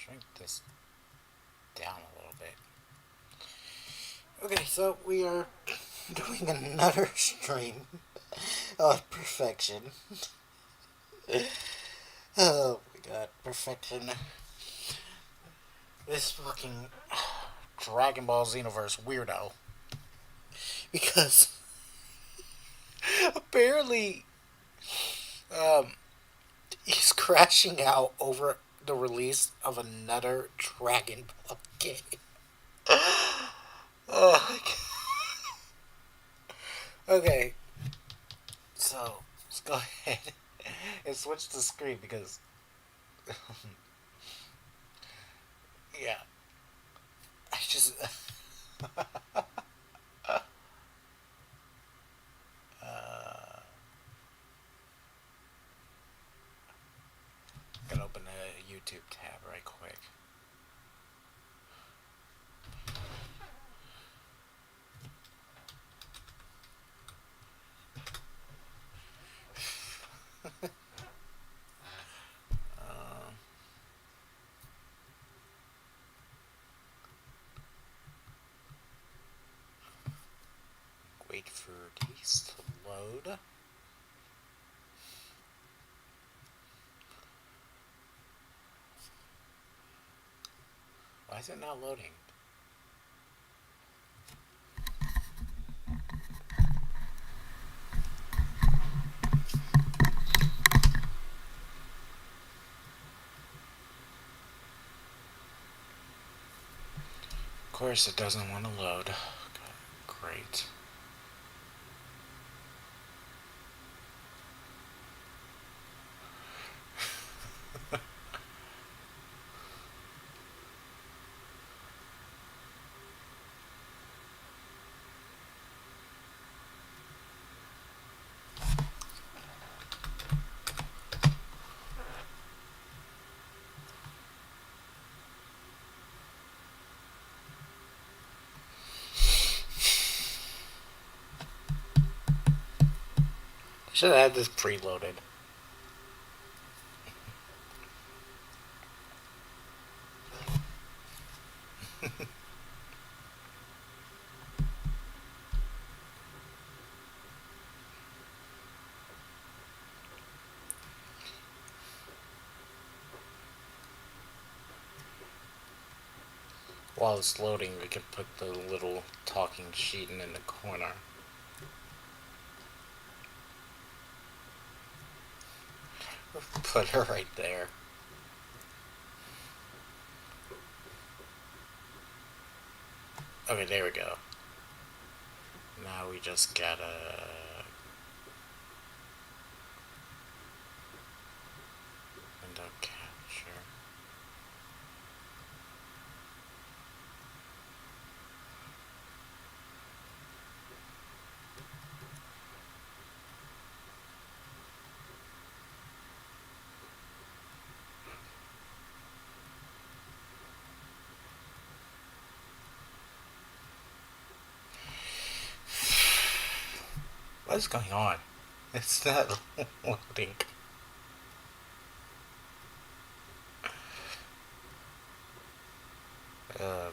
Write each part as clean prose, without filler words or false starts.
shrink this down a little bit. Okay, so we are doing another stream of perfection. Oh my god, perfection. This fucking Dragon Ball Xenoverse weirdo. Because apparently, um, he's crashing out over the release of another Dragon Ball game. Oh, okay, so let's go ahead and switch the screen because, yeah, I just. Gonna open a YouTube tab right quick. Um, Wait for these to load. Why is it not loading? Of course, it doesn't want to load. Great. Should have had this preloaded. While it's loading, we can put the little talking sheet in the corner. Put her right there. Okay, there we go. Now we just gotta window capture. What is going on? It's not loading. Um,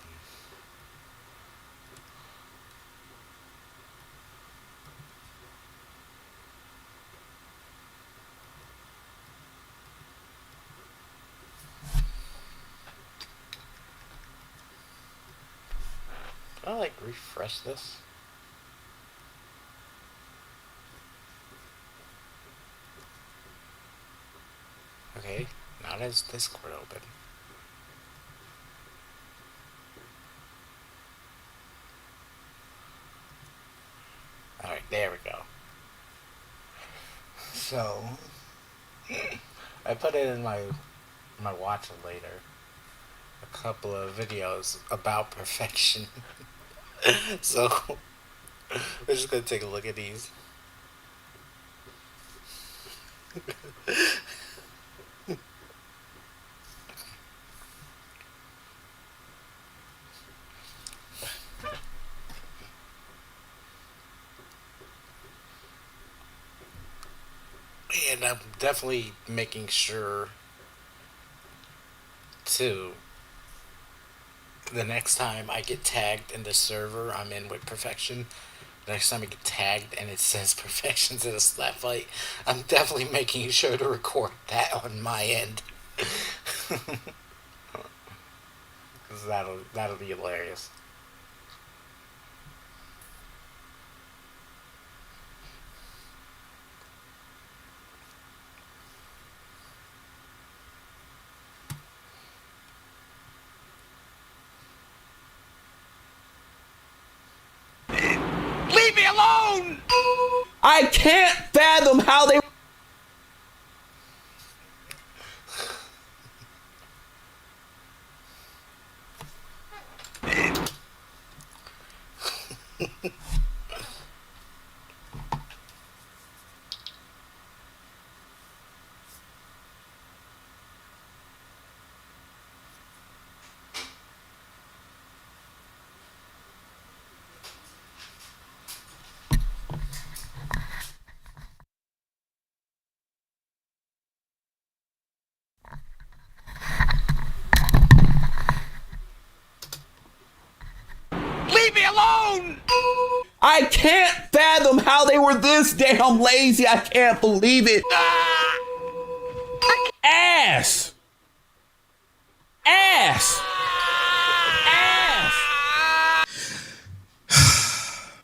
Can I like refresh this? Okay, now there's Discord open. Alright, there we go. So, I put it in my watch later. A couple of videos about perfection. So, we're just gonna take a look at these. And I'm definitely making sure to The next time I get tagged in the server I'm in with Perfection, the next time I get tagged and it says Perfection's in a slap fight, I'm definitely making sure to record that on my end. Because that'll be hilarious. Leave me alone! I can't fathom how they. Leave me alone! I can't fathom how they were this damn lazy. I can't believe it. Ass. Ass.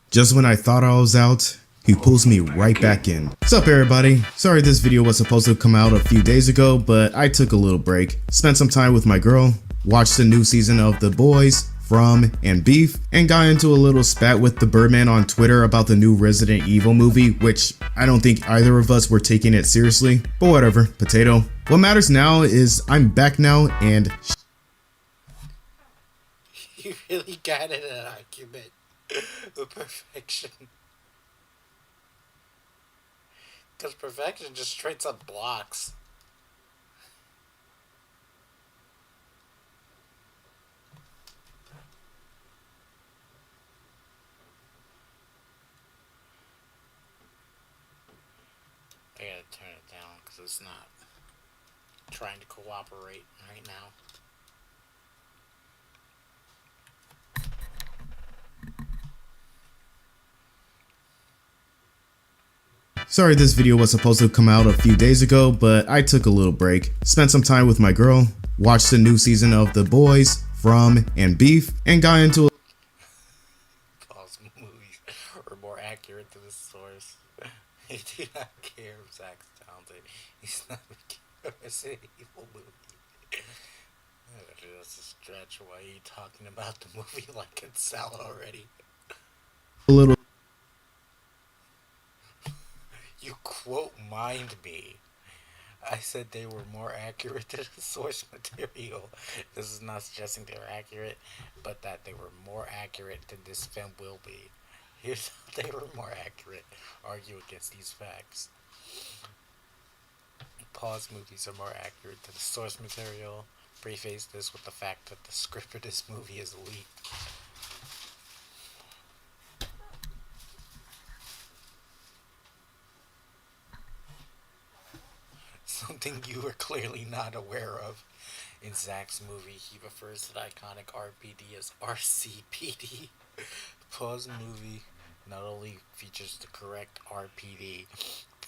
Just when I thought I was out, he pulls me right back in. What's up everybody? Sorry this video was supposed to come out a few days ago, but I took a little break, spent some time with my girl, watched the new season of The Boys, From, and Beef, and got into a little spat with the Birdman on Twitter about the new Resident Evil movie, which I don't think either of us were taking it seriously, but whatever, potato. What matters now is I'm back now and You really got in an argument with Perfection. Because Perfection just straight up blocks. I gotta turn it down because it's not trying to cooperate right now. sorry this video was supposed to come out a few days ago, but I took a little break, spent some time with my girl, watched the new season of The Boys, From, and Beef, and got into Paul's movies are more accurate to the source. I do not care if Zach's talented. He's not making a Resident Evil movie. That's a stretch. Why are you talking about the movie like it's out already? a little You quote mined me. I said they were more accurate to the source material. This is not suggesting they're accurate, but that they were more accurate than this film will be. Here's how they were more accurate. Argue against these facts. Paul's movies are more accurate to the source material. Preface this with the fact that the script of this movie is leaked. Something you are clearly not aware of. In Zach's movie, he refers to the iconic RPD as RCPD. Paul's movie not only features the correct RPD,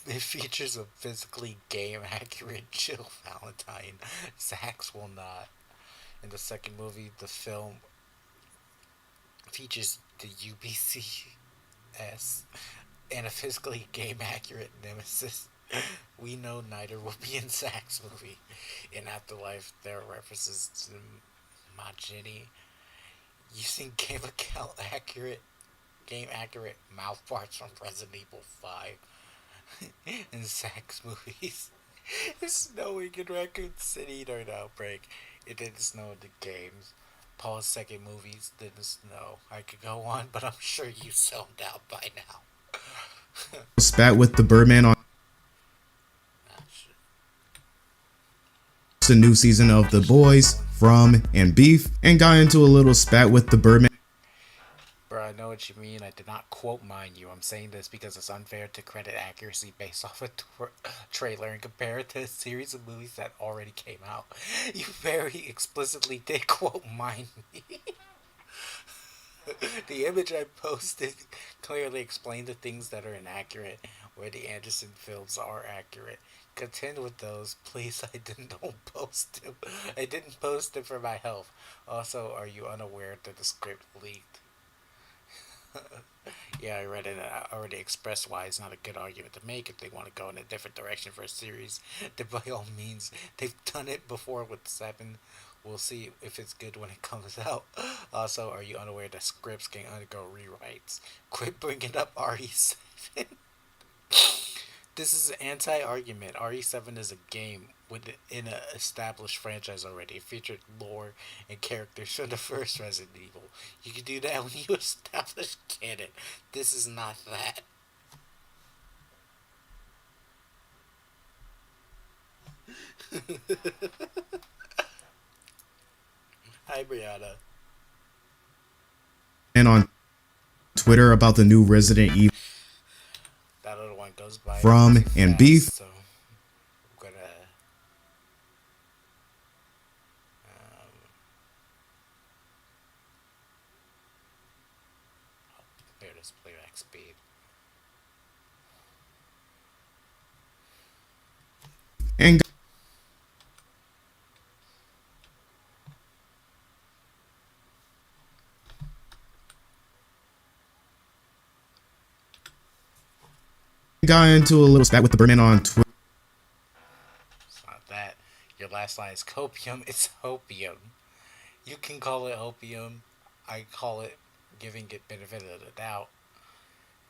it features a physically game-accurate Jill Valentine. Zach's will not. In the second movie, the film features the UBCS and a physically game-accurate Nemesis. We know neither will be in Zach's movie. In Afterlife, there are references to Majini using game accurate mouth parts from Resident Evil 5 in Zach's movies. It's snowing in Raccoon City during the outbreak. It didn't snow in the games. Paul's second movies didn't snow. I could go on, but I'm sure you zoned out by now. spat with the Birdman on the new season of The Boys, From, and Beef, and got into a little spat with the Birdman. Bro, I know what you mean. I did not quote mine you. I'm saying this because it's unfair to credit accuracy based off a trailer and compare it to a series of movies that already came out. You very explicitly did quote mine me. The image I posted clearly explained the things that are inaccurate, where the Anderson films are accurate. Contend with those, please. Don't post them. I didn't post them for my health. Also, are you unaware that the script leaked? Yeah, I read it. I already expressed why it's not a good argument to make. If they want to go in a different direction for a series, then by all means, they've done it before with Seven. We'll see if it's good when it comes out. Also, are you unaware that scripts can undergo rewrites? Quit bringing up RE7. This is an anti-argument. RE7 is a game within an established franchise already. It featured lore and characters from the first Resident Evil. You can do that when you establish canon. This is not that. Hi, Brianna. And on Twitter about the new Resident Evil That other one goes by from too and fast, beef. so I'm gonna here it is, playback speed. And got into a little spat with the Birdman on Twitter. It's not that. Your last line is copium. It's hopium. You can call it opium. I call it giving it benefit of the doubt.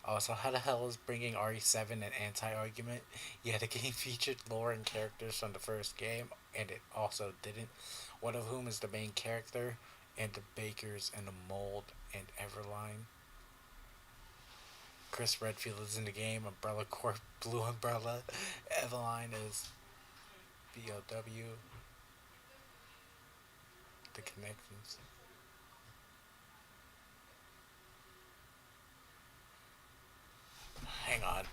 Also, how the hell is bringing RE7 an anti-argument? Yeah, the game featured lore and characters from the first game, and it also didn't. One of whom is the main character, and the bakers and the mold and Everline. Chris Redfield is in the game. Umbrella Corp, Blue Umbrella. Eveline is BOW. The connections. Hang on.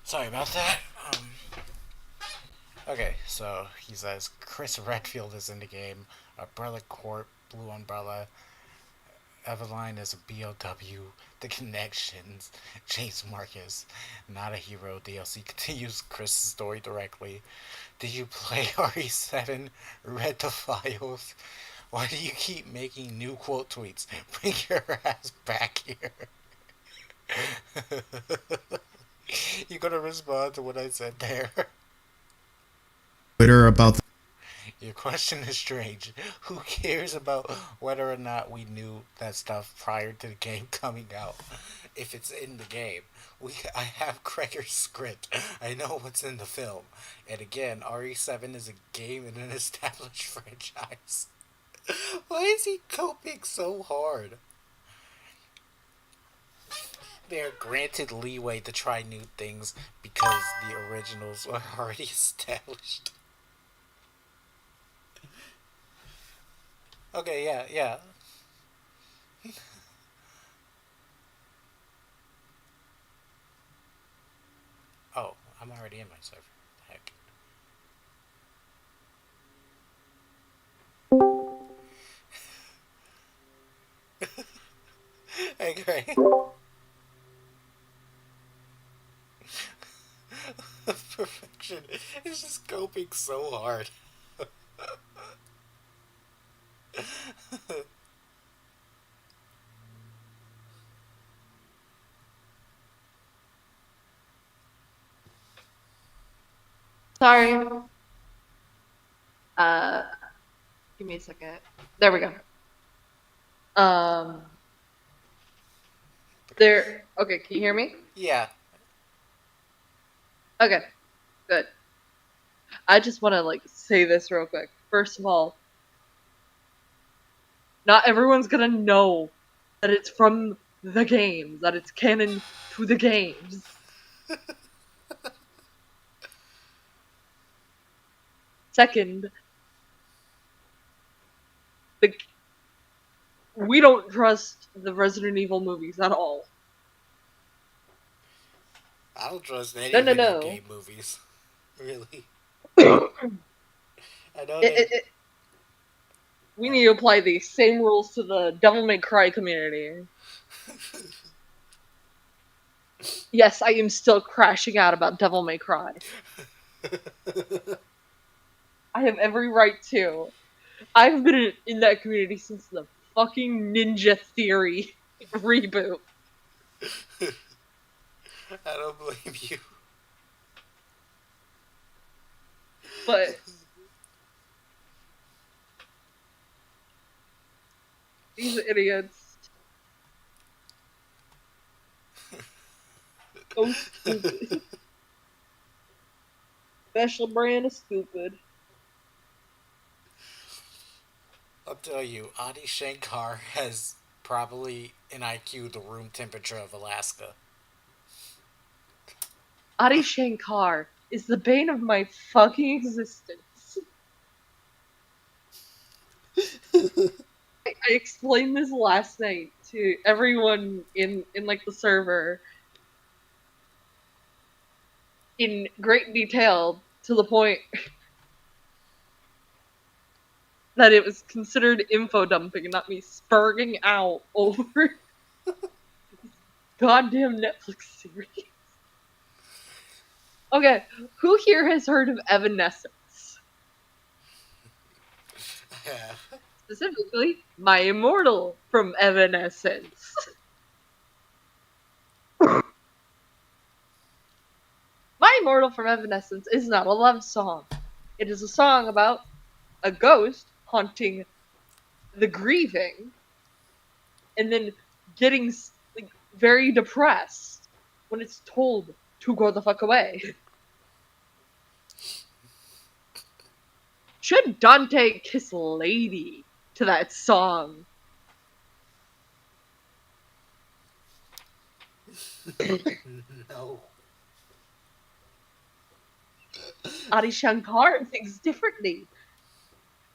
Sorry about that. Okay, so he says Chris Redfield is in the game. Umbrella Corp, Blue Umbrella, Eveline is a BOW. The Connections, Chase Marcus, Not a Hero DLC continues Chris' story directly. Did you play RE7? Read the files? Why do you keep making new quote tweets? Bring your ass back here. You gonna respond to what I said there? Twitter about the Your question is strange. Who cares about whether or not we knew that stuff prior to the game coming out? If it's in the game, I have Gregor's script. I know what's in the film. And again, RE7 is a game in an established franchise. Why is he coping so hard? They're granted leeway to try new things because the originals are already established. Okay, yeah. Oh, I'm already in my server. Heck. Hey, Gray. Perfection is just coping so hard. Sorry. Uh, Give me a second. There we go. Um, there. Okay, can you hear me? Yeah. Okay, good. I just want to say this real quick. First of all, not everyone's gonna know that it's from the games, that it's canon to the games. Second, we don't trust the Resident Evil movies at all. I don't trust any No. game movies. Really. I know We need to apply the same rules to the Devil May Cry community. Yes, I am still crashing out about Devil May Cry. I have every right to. I've been in that community since the fucking Ninja Theory reboot. I don't blame you. But these idiots. So stupid. Special brand of stupid. I'll tell you, Adi Shankar has probably an IQ the room temperature of Alaska. Adi Shankar is the bane of my fucking existence. I explained this last night to everyone in the server in great detail, to the point that it was considered info dumping and not me spurging out over goddamn Netflix series. Okay, who here has heard of Evanescence? Yeah. Specifically, My Immortal from Evanescence. My Immortal from Evanescence is not a love song. It is a song about a ghost haunting the grieving and then getting very depressed when it's told to go the fuck away. Should Dante kiss Lady to that song? No. Adi Shankar thinks differently.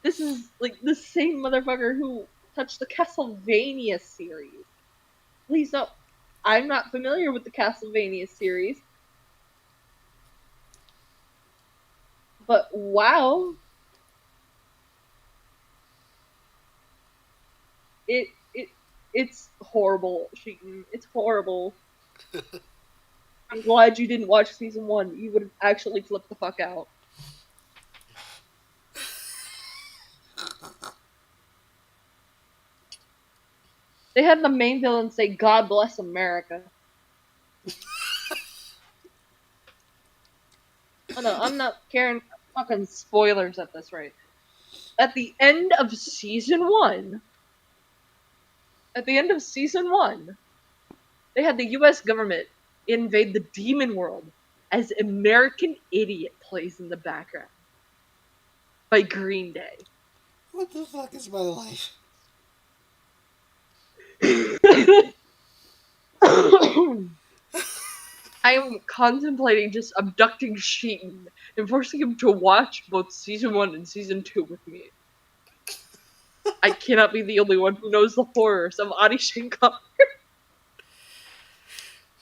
This is the same motherfucker who touched the Castlevania series. Please don't. I'm not familiar with the Castlevania series. But wow, it it's horrible, Sheeton. It's horrible. I'm glad you didn't watch season 1. You would have actually flipped the fuck out. They had the main villain say, "God bless America." Oh no, I'm not caring fucking spoilers at this rate. At the end of season 1, at the end of season 1, they had the US government invade the demon world as American Idiot plays in the background by Green Day. What the fuck is my life? I am contemplating just abducting Sheeton and forcing him to watch both season 1 and season 2 with me. I cannot be the only one who knows the horrors of Adi Shankar.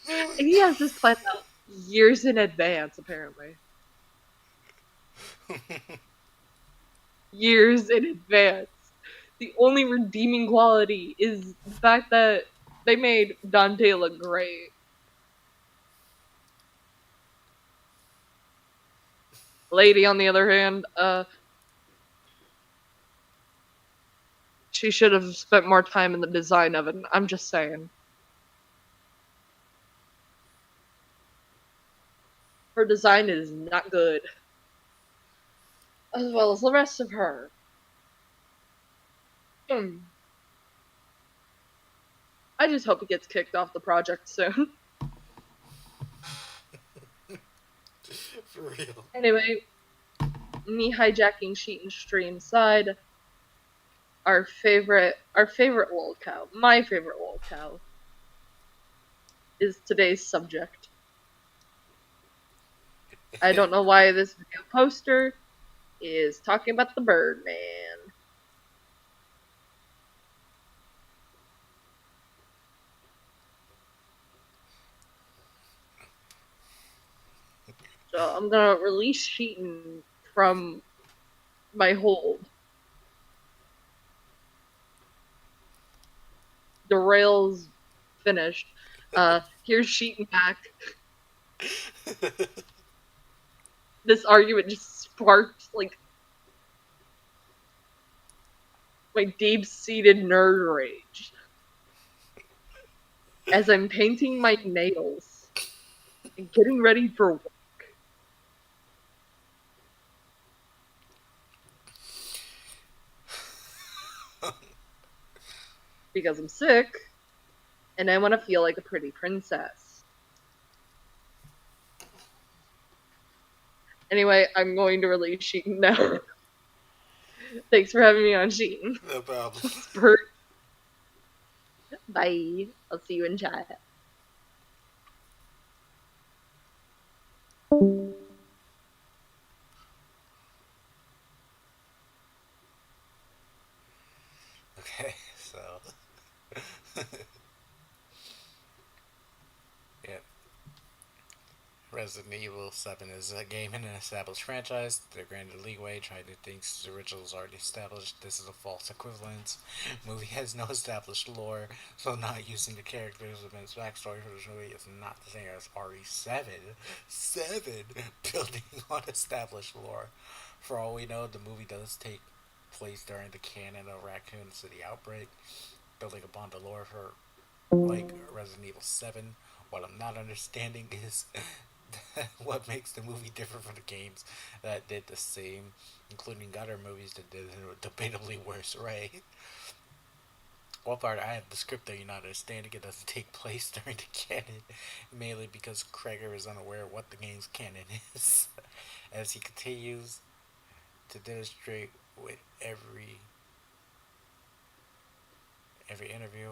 And he has this planned out years in advance, apparently. Years in advance. The only redeeming quality is the fact that they made Dante look great. Lady, on the other hand, she should have spent more time in the design of it. I'm just saying. Her design is not good. As well as the rest of her. I just hope he gets kicked off the project soon. For real. Anyway, me hijacking Sheeton's stream side. Our favorite lolcow, my favorite lolcow, is today's subject. I don't know why this video poster is talking about the Birdman. So I'm gonna release Sheeton from my hold. The rails finished. Here's Sheeton back. This argument just sparked like my deep-seated nerd rage as I'm painting my nails and getting ready for work. Because I'm sick and I want to feel like a pretty princess. Anyway, I'm going to release Sheeton now. Thanks for having me on, Sheeton. No problem. Spurt. Bye. I'll see you in chat. Okay, so. Yep. Resident Evil 7 is a game in an established franchise. They're granted leeway, trying to think the original is already established. This is a false equivalence. Movie has no established lore, so not using the characters and its backstory for this movie is not the same as RE7. 7 building on established lore. For all we know, the movie does take place during the canon of Raccoon City outbreak, building upon the lore for like Resident Evil 7. What I'm not understanding is what makes the movie different from the games that did the same, including other movies that did it in a debatably worse way. One part I have the script that you're not understanding, it doesn't take place during the canon, mainly because Kreger is unaware of what the game's canon is. As he continues to demonstrate with every interview,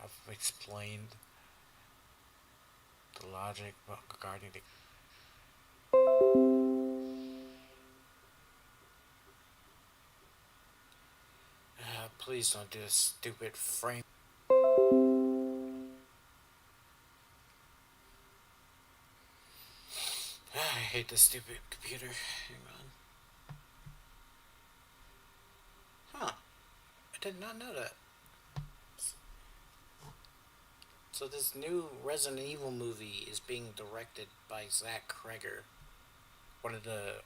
I've explained the logic regarding the please don't do this stupid frame. I hate hate this stupid computer. Hang on. Huh. I did not know that. So this new Resident Evil movie is being directed by Zach Kreger, one of the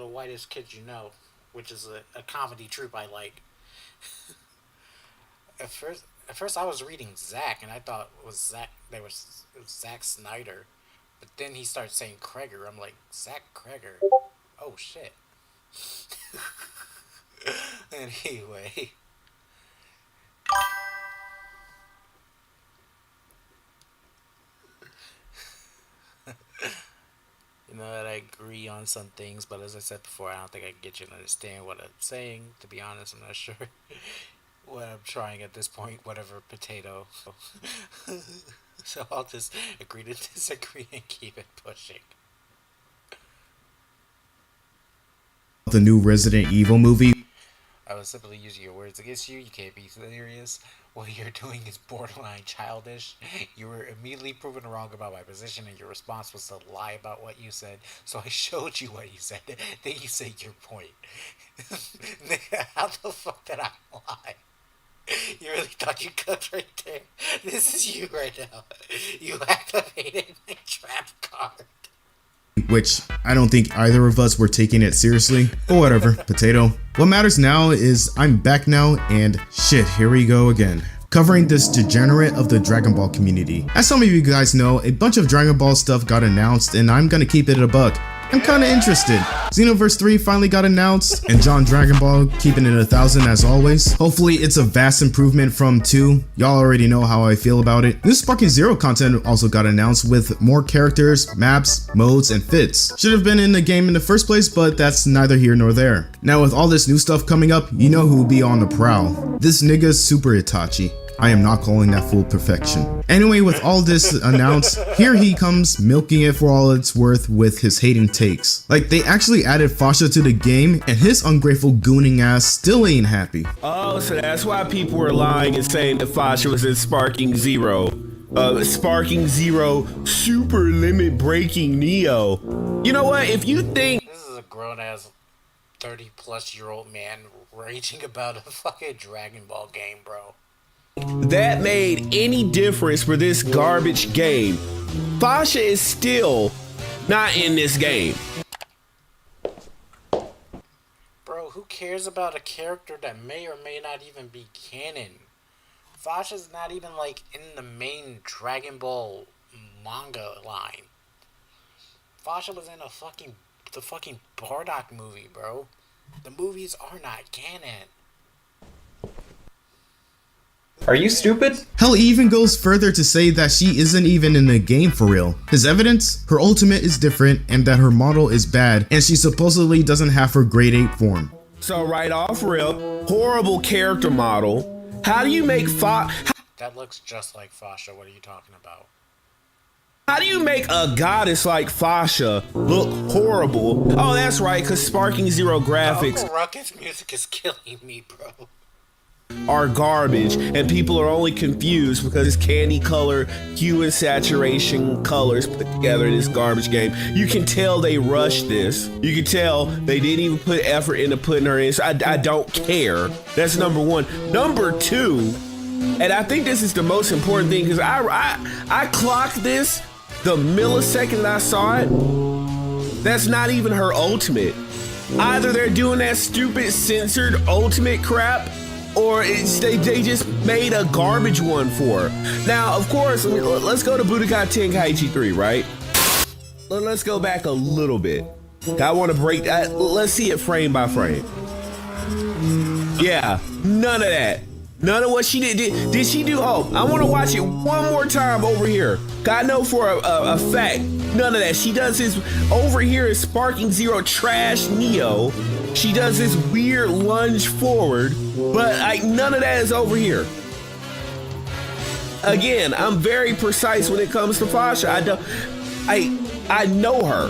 whitest kids you know, which is a comedy troupe I like. At first I was reading Zach and I thought it was it was Zack Snyder, but then he starts saying Kreger. I'm like, Zach Kreger? Oh shit. Anyway. You know that I agree on some things, but as I said before, I don't think I can get you to understand what I'm saying. To be honest, I'm not sure what I'm trying at this point. Whatever, potato. So I'll just agree to disagree and keep it pushing. The new Resident Evil movie. I was simply using your words against you. You can't be serious. What you're doing is borderline childish. You were immediately proven wrong about my position, and your response was to lie about what you said. So I showed you what you said. Then you said your point. How the fuck did I lie? You really thought you could right there? This is you right now. You activated my trap card. Which I don't think either of us were taking it seriously, but whatever, potato. What matters now is I'm back now, and shit, here we go again. Covering this degenerate of the Dragon Ball community. As some of you guys know, a bunch of Dragon Ball stuff got announced, and I'm gonna keep it a buck. I'm kinda interested. Xenoverse 3 finally got announced, and John Dragon Ball keeping it 1,000 as always. Hopefully it's a vast improvement from 2. Y'all already know how I feel about it. New Sparking Zero content also got announced with more characters, maps, modes, and fits. Should have been in the game in the first place, but that's neither here nor there. Now with all this new stuff coming up, you know who will be on the prowl. This nigga's Super Itachi. I am not calling that full perfection. Anyway, with all this announced, here he comes milking it for all it's worth with his hating takes. Like, they actually added Fasha to the game, and his ungrateful gooning ass still ain't happy. Oh, so that's why people were lying and saying that Fasha was in Sparking Zero. Sparking Zero super limit breaking Neo. You know what, if you think... This is a grown-ass 30-plus-year-old man raging about a fucking Dragon Ball game, bro. That made any difference for this garbage game, Fasha is still not in this game. Bro, who cares about a character that may or may not even be canon? Fasha's not even, like, in the main Dragon Ball manga line. Fasha was in the fucking Bardock movie, bro. The movies are not canon. Are you stupid? Hell, he even goes further to say that she isn't even in the game for real. His evidence? Her ultimate is different, and that her model is bad, and she supposedly doesn't have her grade 8 form. So right off rip, horrible character model. How do you make That looks just like Fasha. What are you talking about? How do you make a goddess like Fasha look horrible? Oh, that's right, because Sparking Zero graphics Uncle Ruckus music is killing me, bro. Are garbage, and people are only confused because it's candy color, hue and saturation colors put together in this garbage game. You can tell they rushed this. You can tell they didn't even put effort into putting her in. So I don't care. That's number one. Number two, and I think this is the most important thing, because I clocked this the millisecond I saw it. That's not even her ultimate. Either they're doing that stupid censored ultimate crap, or they just made a garbage one for her. Now, of course, let's go to Budokai Tenkaichi 3, right? Let's go back a little bit. I want to break that. Let's see it frame by frame. Yeah, none of that. None of what she did. Did she do? Oh, I want to watch it one more time over here. I know for a fact, none of that. She does this over here is Sparking Zero Trash Neo. She does this weird lunge forward, but like none of that is over here. Again, I'm very precise when it comes to Fasha. I know her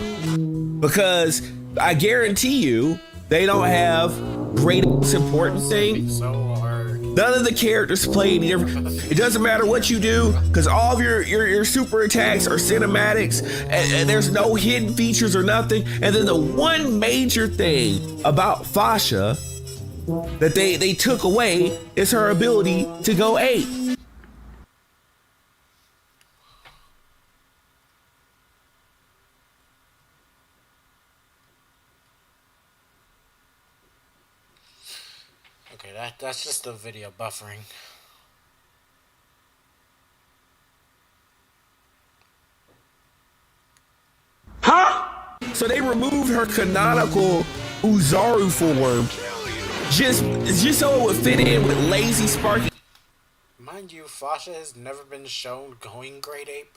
because I guarantee you they don't have great important thing. So hard. None of the characters play any different. It doesn't matter what you do, because all of your super attacks are cinematics, and there's no hidden features or nothing. And then the one major thing about Fasha that they took away is her ability to go 8. Okay, that's just the video buffering. So they removed her canonical Uzaru form just so it would fit in with lazy Sparky. Mind you, Fasha has never been shown going grade ape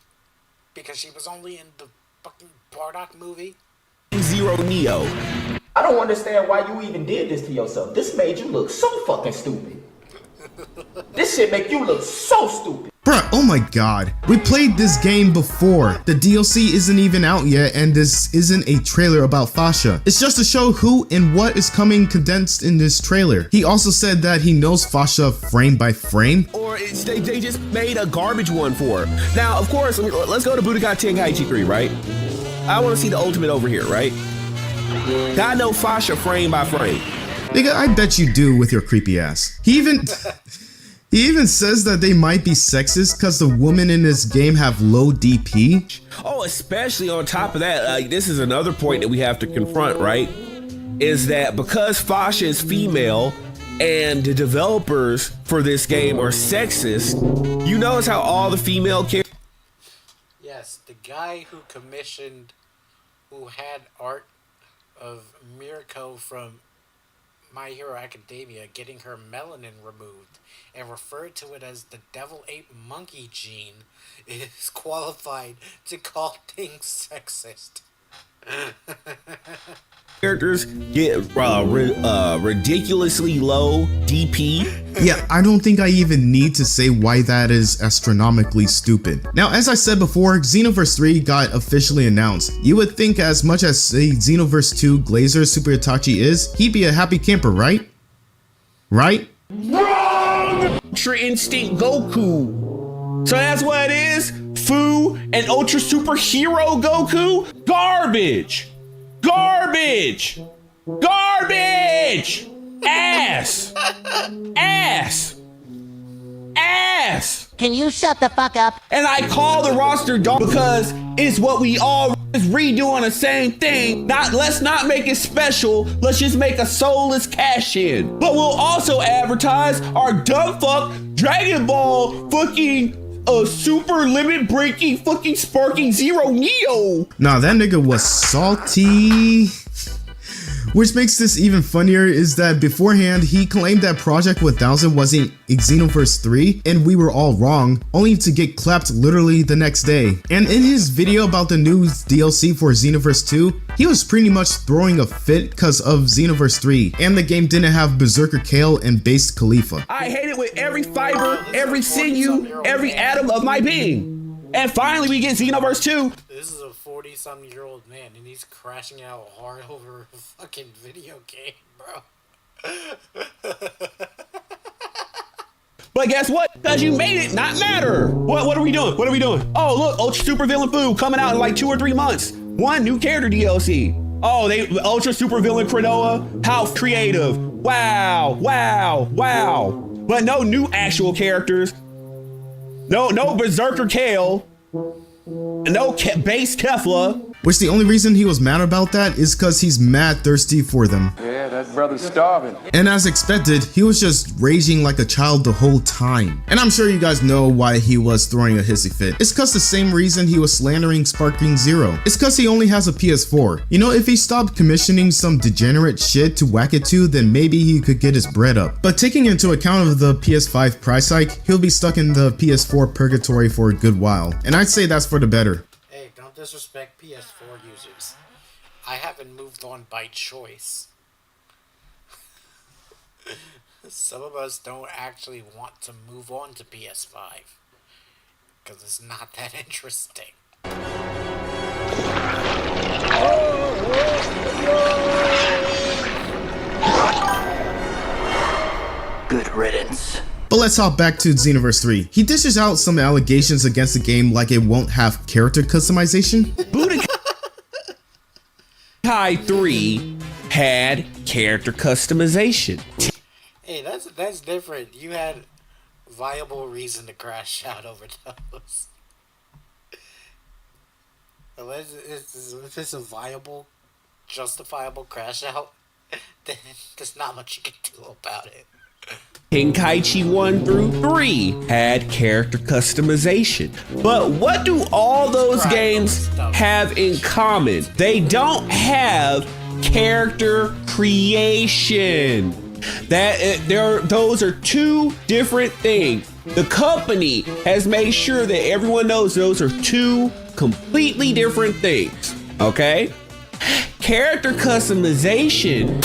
because she was only in the fucking Bardock movie. Zero Neo. I don't understand why you even did this to yourself. This made you look so fucking stupid. This shit make you look so stupid. Bruh, oh my god. We played this game before. The DLC isn't even out yet, and this isn't a trailer about Fasha. It's just to show who and what is coming condensed in this trailer. He also said that he knows Fasha frame by frame. Or they just made a garbage one for her. Now, of course, let's go to Budokai Tenkaichi 3, right? I want to see the ultimate over here, right? God know Fasha frame by frame. Nigga, I bet you do with your creepy ass. He even says that they might be sexist because the women in this game have low DP. Oh, especially on top of that, this is another point that we have to confront, right? Is that because Fasha is female and the developers for this game are sexist, you notice how all the female characters... Yes, the guy who had art of Mirko from My Hero Academia getting her melanin removed and referred to it as the devil ape monkey gene is qualified to call things sexist. Characters get ridiculously low DP. Yeah, I don't think I even need to say why that is astronomically stupid. Now, as I said before, Xenoverse 3 got officially announced. You would think as much as say Xenoverse 2 Glazer Super Itachi is, he'd be a happy camper, right? Right? Wrong! Ultra Instinct Goku. So that's what it is? Fu and Ultra Superhero Goku? Garbage! Garbage! Garbage! Ass! Ass! Ass! Can you shut the fuck up? And I call the roster dog because it's what we all is redoing the same thing. Let's not make it special. Let's just make a soulless cash in. But we'll also advertise our dumb fuck Dragon Ball fucking super limit breaking fucking sparking Zero Neo. Nah, that nigga was salty. Which makes this even funnier is that beforehand he claimed that Project 1000 wasn't Xenoverse 3 and we were all wrong, only to get clapped literally the next day. And in his video about the new DLC for Xenoverse 2, he was pretty much throwing a fit because of Xenoverse 3 and the game didn't have Berserker Kale and Based Khalifa. I hate it with every fiber, every sinew, every atom of my being. And finally we get Xenoverse 2. This is a 40-something-year-old man, and he's crashing out hard over a fucking video game, bro. But guess what? Because you made it not matter. What are we doing? What are we doing? Oh, look, Ultra Super Villain Fu coming out in like 2 or 3 months. One new character DLC. Oh, they Ultra Super Villain Kradoa. How creative. Wow, wow, wow. But no new actual characters. No Berserker Kale. No base Kefla. Which the only reason he was mad about that is because he's mad thirsty for them. Yeah, that brother's starving. And as expected, he was just raging like a child the whole time. And I'm sure you guys know why he was throwing a hissy fit. It's cause the same reason he was slandering Sparking Zero. It's cause he only has a PS4. You know, if he stopped commissioning some degenerate shit to whack it to, then maybe he could get his bread up. But taking into account of the PS5 price hike, he'll be stuck in the PS4 purgatory for a good while. And I'd say that's for the better. Hey, don't disrespect PS4 users. I haven't moved on by choice. Some of us don't actually want to move on to PS5 because it's not that interesting. Good riddance. But let's hop back to Xenoverse 3. He dishes out some allegations against the game like it won't have character customization. Budokai 3 had character customization. Hey, that's different. You had viable reason to crash out overdose. If it's a viable, justifiable crash out, then there's not much you can do about it. Tenkaichi 1 through 3 had character customization. But what do all those games have in common? They don't have character creation. Those are two different things. The company has made sure that everyone knows those are two completely different things. Okay? Character customization.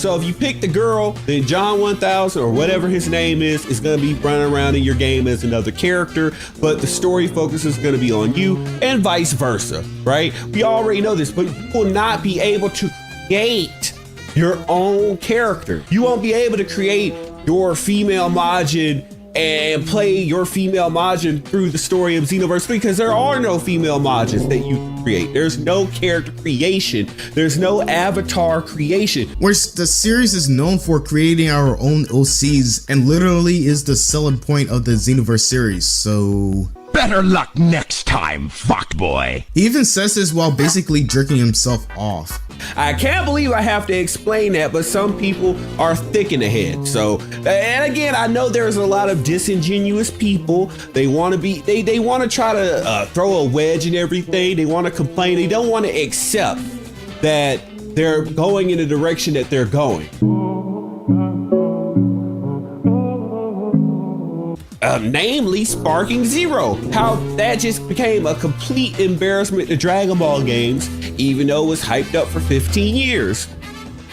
So if you pick the girl, then John 1000 or whatever his name is gonna be running around in your game as another character, but the story focus is gonna be on you, and vice versa, right? We already know this, but you will not be able to create your own character. You won't be able to create your female Majin and play your female Majin through the story of Xenoverse 3 because there are no female Majins that you can create. There's no character creation. There's no avatar creation. Whereas the series is known for creating our own OCs and literally is the selling point of the Xenoverse series, so... Better luck next time, fuckboy. He even says this while basically jerking himself off. I can't believe I have to explain that, but some people are thick in the head. So, and again, I know there's a lot of disingenuous people. They want to be, they want to try to throw a wedge in everything. They want to complain. They don't want to accept that they're going in the direction that they're going. Namely Sparking Zero. How that just became a complete embarrassment to Dragonball games, even though it was hyped up for 15 years.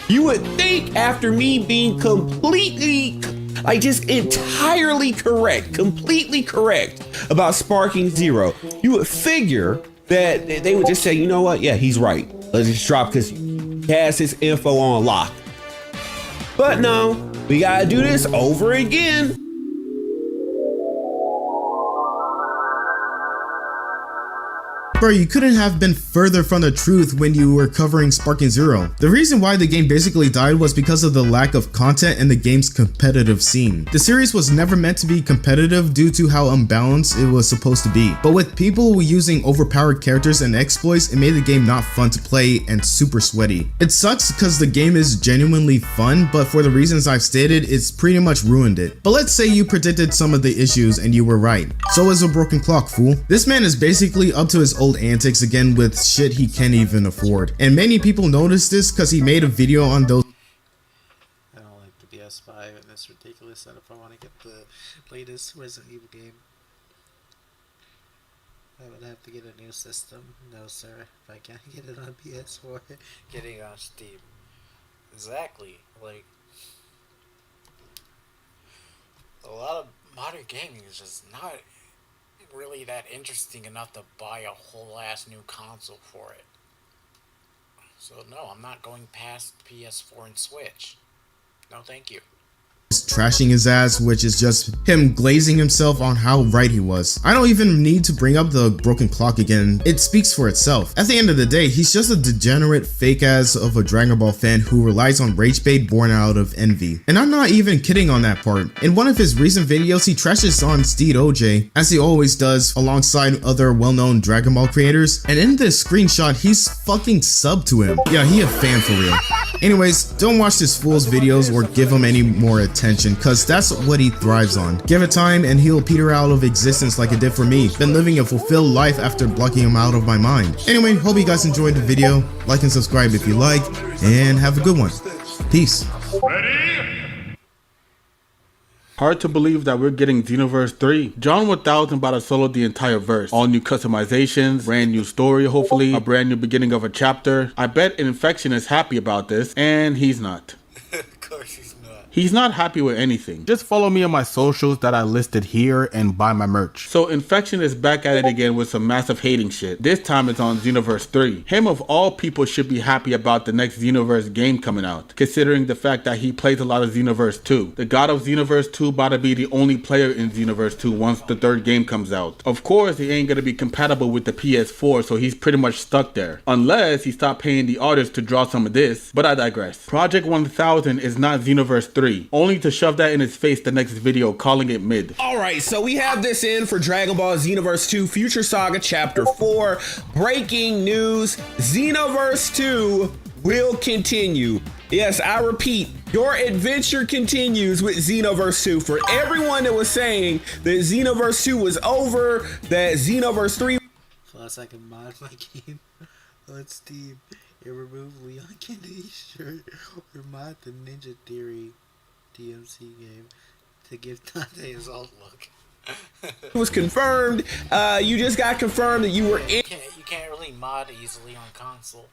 You would think after me being completely, like just entirely correct, completely correct about Sparking Zero, you would figure that they would just say, you know what, yeah, he's right. Let's just drop because he has his info on lock. But no, we gotta do this over again. Bro, you couldn't have been further from the truth when you were covering Sparking Zero. The reason why the game basically died was because of the lack of content in the game's competitive scene. The series was never meant to be competitive due to how unbalanced it was supposed to be. But with people using overpowered characters and exploits, it made the game not fun to play and super sweaty. It sucks because the game is genuinely fun, but for the reasons I've stated, it's pretty much ruined it. But let's say you predicted some of the issues and you were right. So is a broken clock, fool. This man is basically up to his old antics again with shit he can't even afford. And many people noticed this because he made a video on those. I don't like the PS5 and this ridiculous setup. I want to get the latest Resident Evil game. I would have to get a new system. No sir, if I can't get it on PS4, getting it on Steam. Exactly, like a lot of modern gaming is just not really that interesting enough to buy a whole ass new console for it. So no, I'm not going past PS4 and Switch. No thank you. Trashing his ass, which is just him glazing himself on how right he was. I don't even need to bring up the broken clock again. It speaks for itself. At the end of the day, he's just a degenerate fake ass of a Dragon Ball fan who relies on rage bait born out of envy. And I'm not even kidding on that part. In one of his recent videos, he trashes on Steed OJ, as he always does alongside other well-known Dragon Ball creators. And in this screenshot, he's fucking subbed to him. Yeah, he a fan for real. Anyways, don't watch this fool's videos or give him any more attention, cause that's what he thrives on. Give it time and he'll peter out of existence like it did for me. Been living a fulfilled life after blocking him out of my mind. Anyway, hope you guys enjoyed the video. Like and subscribe if you like, and have a good one. Peace. Hard to believe that we're getting Xenoverse 3. John 1000 about to solo the entire verse. All new customizations, brand new story hopefully, a brand new beginning of a chapter. I bet Infection is happy about this, and he's not. Of course he's not. He's not happy with anything. Just follow me on my socials that I listed here and buy my merch. So Infection is back at it again with some massive hating shit. This time it's on Xenoverse 3. Him of all people should be happy about the next Xenoverse game coming out, considering the fact that he plays a lot of Xenoverse 2. The god of Xenoverse 2 about to be the only player in Xenoverse 2 once the third game comes out. Of course, he ain't gonna be compatible with the PS4, so he's pretty much stuck there. Unless he stopped paying the artists to draw some of this, but I digress. Project 1000 is not Xenoverse 3, only to shove that in his face the next video calling it mid. Alright, so we have this in for Dragon Ball Xenoverse 2 Future Saga Chapter 4. Breaking news, Xenoverse 2 will continue. Yes, I repeat, your adventure continues with Xenoverse 2. For everyone that was saying that Xenoverse 2 was over, that Xenoverse 3... Plus, I can mod my game on Steam and remove Leon Kennedy's shirt or mod the Ninja Theory DMC game to give Dante his alt look. It was confirmed. You just got confirmed that you were You can't really mod easily on console.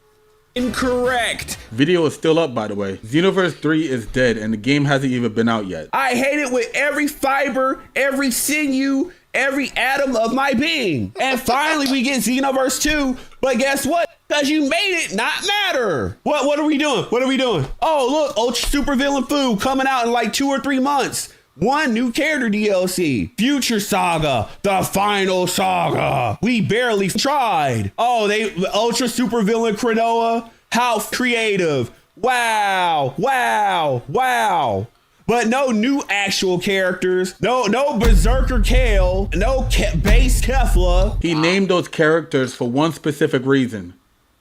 incorrect. Video is still up, by the way. Xenoverse 3 is dead and the game hasn't even been out yet. I hate it with every fiber, every sinew, every atom of my being. And finally we get Xenoverse 2, but guess what? Because you made it not matter. What are we doing? What are we doing? Oh, look, Ultra Super Villain Fu coming out in like 2 or 3 months. 1 new character DLC. Future Saga, the final saga. We barely tried. Oh, they Ultra Super Villain Krinoa. How creative. Wow, wow, wow. But no new actual characters. No Berserker Kale. No base Kefla. He named those characters for one specific reason.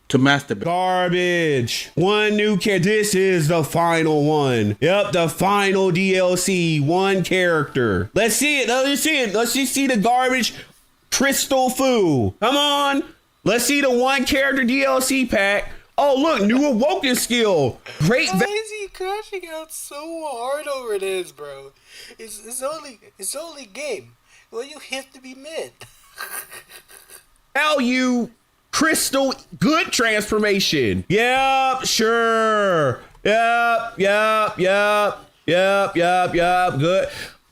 To masturbate. Garbage. 1 new character. This is the final one. Yep, the final DLC. 1 character. Let's see it. Let's see it. Let's just see the garbage Crystal Fu. Come on. Let's see the 1 character DLC pack. Oh, look, new Awoken skill. Great. Why is he crashing out so hard over this, bro? It's only game. Well, you have to be mid. Value. Crystal good transformation. Yep, sure. Yep. Good.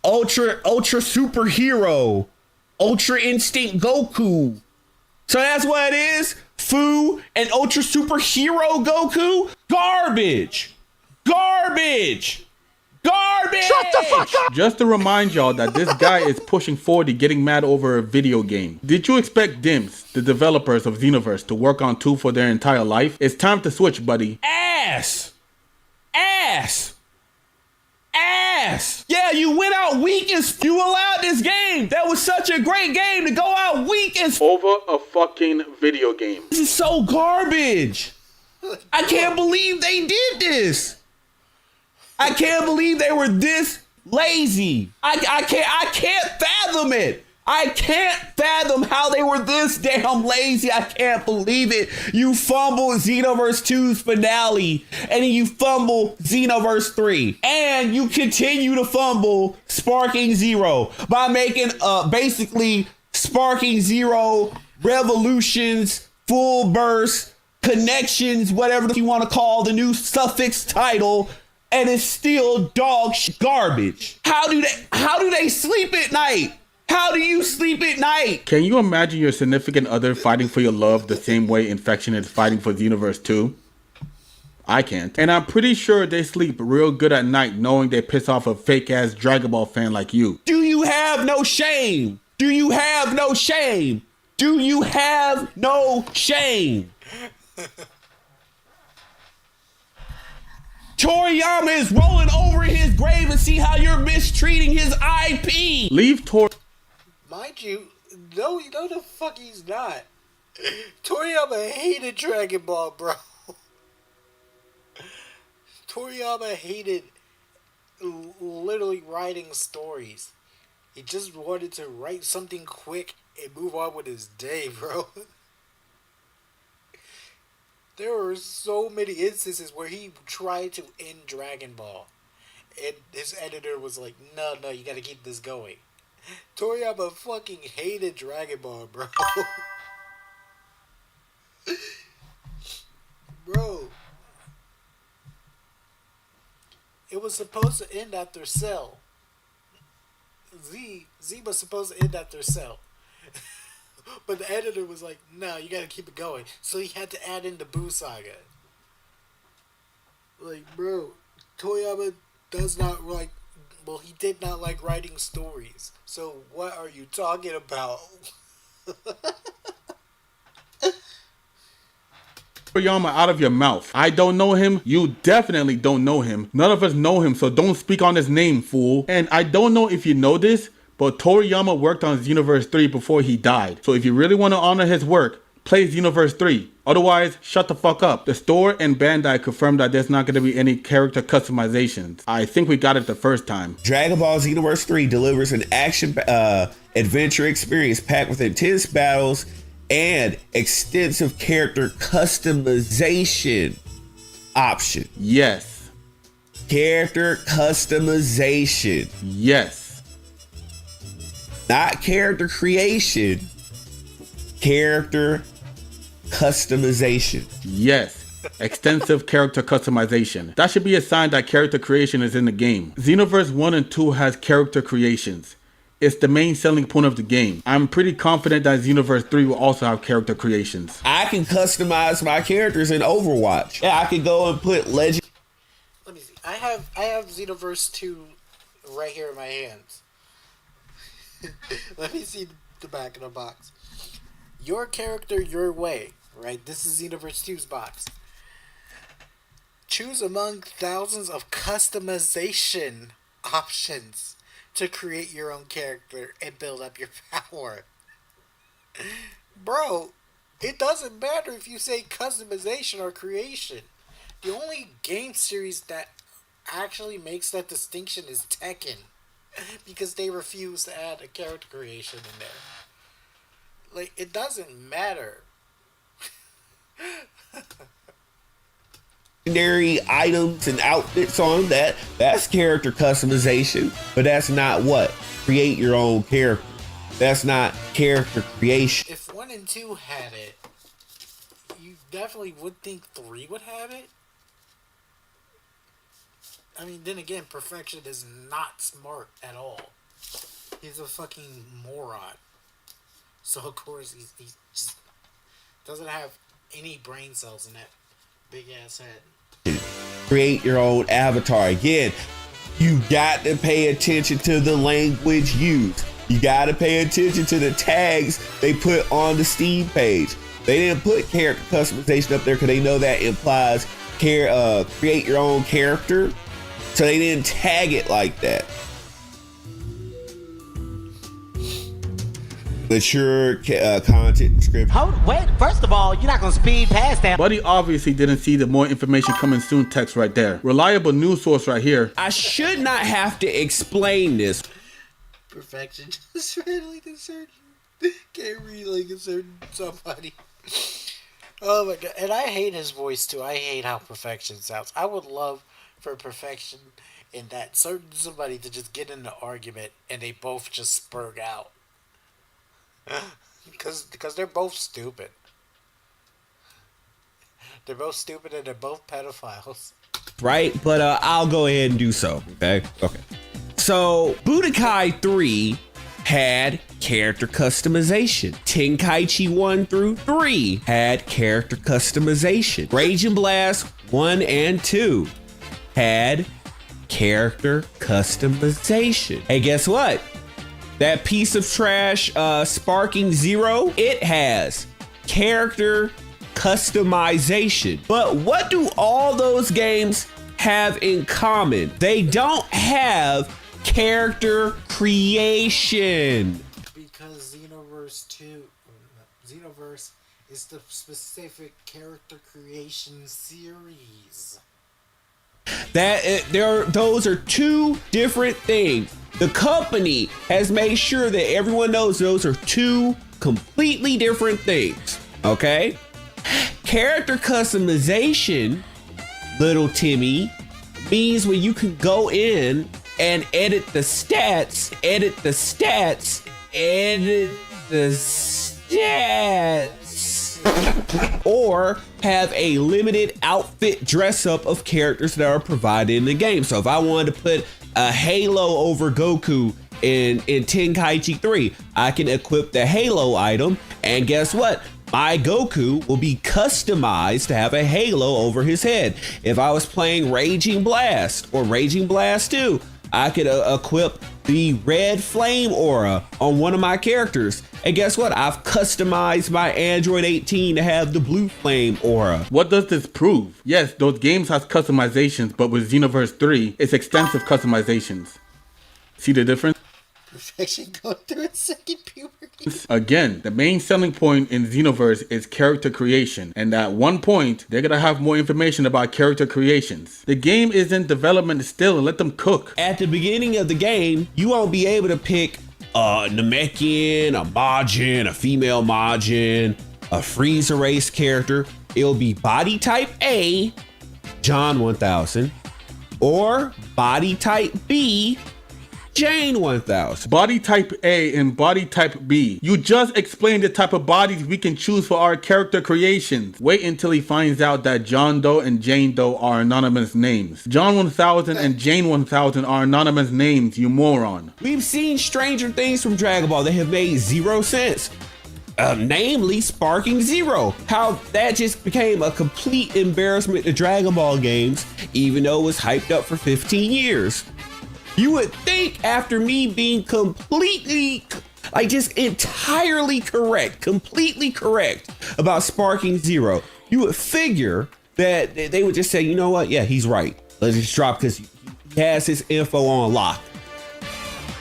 Ultra superhero. Ultra Instinct Goku. So that's what it is. Fu and Ultra Superhero Goku. Garbage. Shut the fuck up! Just to remind y'all that this guy is pushing 40 getting mad over a video game. Did you expect Dims, the developers of Xenoverse, to work on 2 for their entire life? It's time to switch, buddy. Ass. Yeah, you went out weak as you allowed this game. That was such a great game to go out weak as over a fucking video game. This is so garbage. I can't believe they did this. I can't believe they were this lazy. I can't fathom it. I can't fathom how they were this damn lazy. I can't believe it. You fumble Xenoverse 2's finale, and then you fumble Xenoverse 3, and you continue to fumble Sparking Zero by making basically Sparking Zero Revolutions, Full Burst, Connections, whatever you want to call the new suffix title. And it's still garbage. How do they sleep at night? How do you sleep at night? Can you imagine your significant other fighting for your love the same way Infection is fighting for Xenoverse 2? I can't. And I'm pretty sure they sleep real good at night knowing they piss off a fake ass Dragon Ball fan like you. Do you have no shame? Do you have no shame? Do you have no shame? Toriyama is rolling over in his grave and see how you're mistreating his IP. Leave Mind you, no, the fuck he's not. Toriyama hated Dragon Ball, bro. Toriyama hated literally writing stories. He just wanted to write something quick and move on with his day, bro. There were so many instances where he tried to end Dragon Ball. And his editor was like, no, you gotta keep this going. Toriyama fucking hated Dragon Ball, bro. Bro. It was supposed to end after Cell. Z was supposed to end after Cell. But the editor was like, no, you gotta keep it going. So he had to add in the Boo Saga. Like, bro, Toriyama does not like, well, he did not like writing stories. So what are you talking about? Toriyama out of your mouth. I don't know him. You definitely don't know him. None of us know him, so don't speak on his name, fool. And I don't know if you know this, but Toriyama worked on Xenoverse 3 before he died. So if you really want to honor his work, play Xenoverse 3. Otherwise, shut the fuck up. The store and Bandai confirmed that there's not going to be any character customizations. I think we got it the first time. Dragon Ball Xenoverse 3 delivers an action adventure experience packed with intense battles and extensive character customization option. Yes. Character customization. Yes. Not character creation. Character customization. Yes. Extensive character customization. That should be a sign that character creation is in the game. Xenoverse 1 and 2 has character creations. It's the main selling point of the game. I'm pretty confident that Xenoverse 3 will also have character creations. I can customize my characters in Overwatch. Yeah, I can go and put legend. Let me see. I have Xenoverse 2 right here in my hands. Let me see the back of the box. Your character, your way. Right? This is Xenoverse 2's box. Choose among thousands of customization options to create your own character and build up your power. Bro, it doesn't matter if you say customization or creation. The only game series that actually makes that distinction is Tekken. Because they refuse to add a character creation in there. Like, it doesn't matter. Legendary items and outfits on that's character customization, but that's not what create your own character. That's not character creation. If 1 and 2 had it, you definitely would think 3 would have it. I mean, then again, Perfection is not smart at all. He's a fucking moron. So of course he just doesn't have any brain cells in that big ass head. Create your own avatar. Again, you got to pay attention to the language used. You got to pay attention to the tags they put on the Steam page. They didn't put character customization up there because they know that implies create your own character. So they didn't tag it like that. Mature content description. Wait, first of all, you're not gonna speed past that. Buddy obviously didn't see the more information coming soon text right there. Reliable news source right here. I should not have to explain this. Perfection just randomly concerned you. Can't read like a certain somebody. Oh my god. And I hate his voice too. I hate how Perfection sounds. I would love for Perfection and that certain somebody to just get in an argument and they both just spurg out. Because they're both stupid. They're both stupid and they're both pedophiles. Right? But I'll go ahead and do so. Okay. So Budokai 3 had character customization. Tenkaichi 1 through 3 had character customization. Rage and Blast 1 and 2 had character customization. Hey, guess what? That piece of trash, Sparking Zero, it has character customization. But what do all those games have in common? They don't have character creation. Because Xenoverse is the specific character creation series. Those are two different things. The company has made sure that everyone knows those are two completely different things. Okay? Character customization, little Timmy, means when you can go in and edit the stats. or have a limited outfit dress up of characters that are provided in the game. So if I wanted to put a halo over Goku in Tenkaichi 3, I can equip the halo item, and guess what? My Goku will be customized to have a halo over his head. If I was playing Raging Blast or Raging Blast 2, I could equip the red flame aura on one of my characters. And guess what? I've customized my Android 18 to have the blue flame aura. What does this prove? Yes, those games has customizations, but with Xenoverse 3, it's extensive customizations. See the difference? Perfection going through its second puberty. Again, the main selling point in Xenoverse is character creation, and at one point, they're gonna have more information about character creations. The game is in development still, and let them cook. At the beginning of the game, you won't be able to pick a Namekian, a Majin, a female Majin, a Frieza race character. It'll be body type A, John 1000, or body type B, Jane 1000. Body type A and body type B. You just explained the type of bodies we can choose for our character creations. Wait until he finds out that John Doe and Jane Doe are anonymous names. John 1000 and Jane 1000 are anonymous names, you moron. We've seen Stranger Things from Dragon Ball that have made zero sense. Namely Sparking Zero. How that just became a complete embarrassment to Dragon Ball games, even though it was hyped up for 15 years. You would think after me being completely, just entirely correct, completely correct about Sparking Zero, you would figure that they would just say, you know what? Yeah, he's right. Let's just drop because he has his info on lock.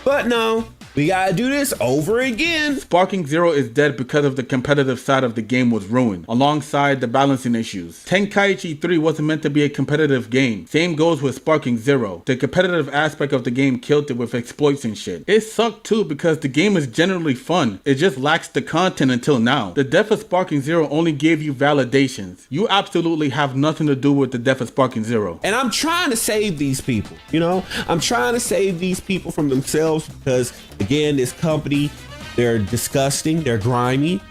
But no, we gotta do this over again. Sparking Zero is dead because of the competitive side of the game was ruined, alongside the balancing issues. Tenkaichi 3 wasn't meant to be a competitive game. Same goes with Sparking Zero. The competitive aspect of the game killed it with exploits and shit. It sucked too because the game is generally fun. It just lacks the content until now. The death of Sparking Zero only gave you validations. You absolutely have nothing to do with the death of Sparking Zero. And I'm trying to save these people, you know? I'm trying to save these people from themselves because, again, this company, they're disgusting, they're grimy,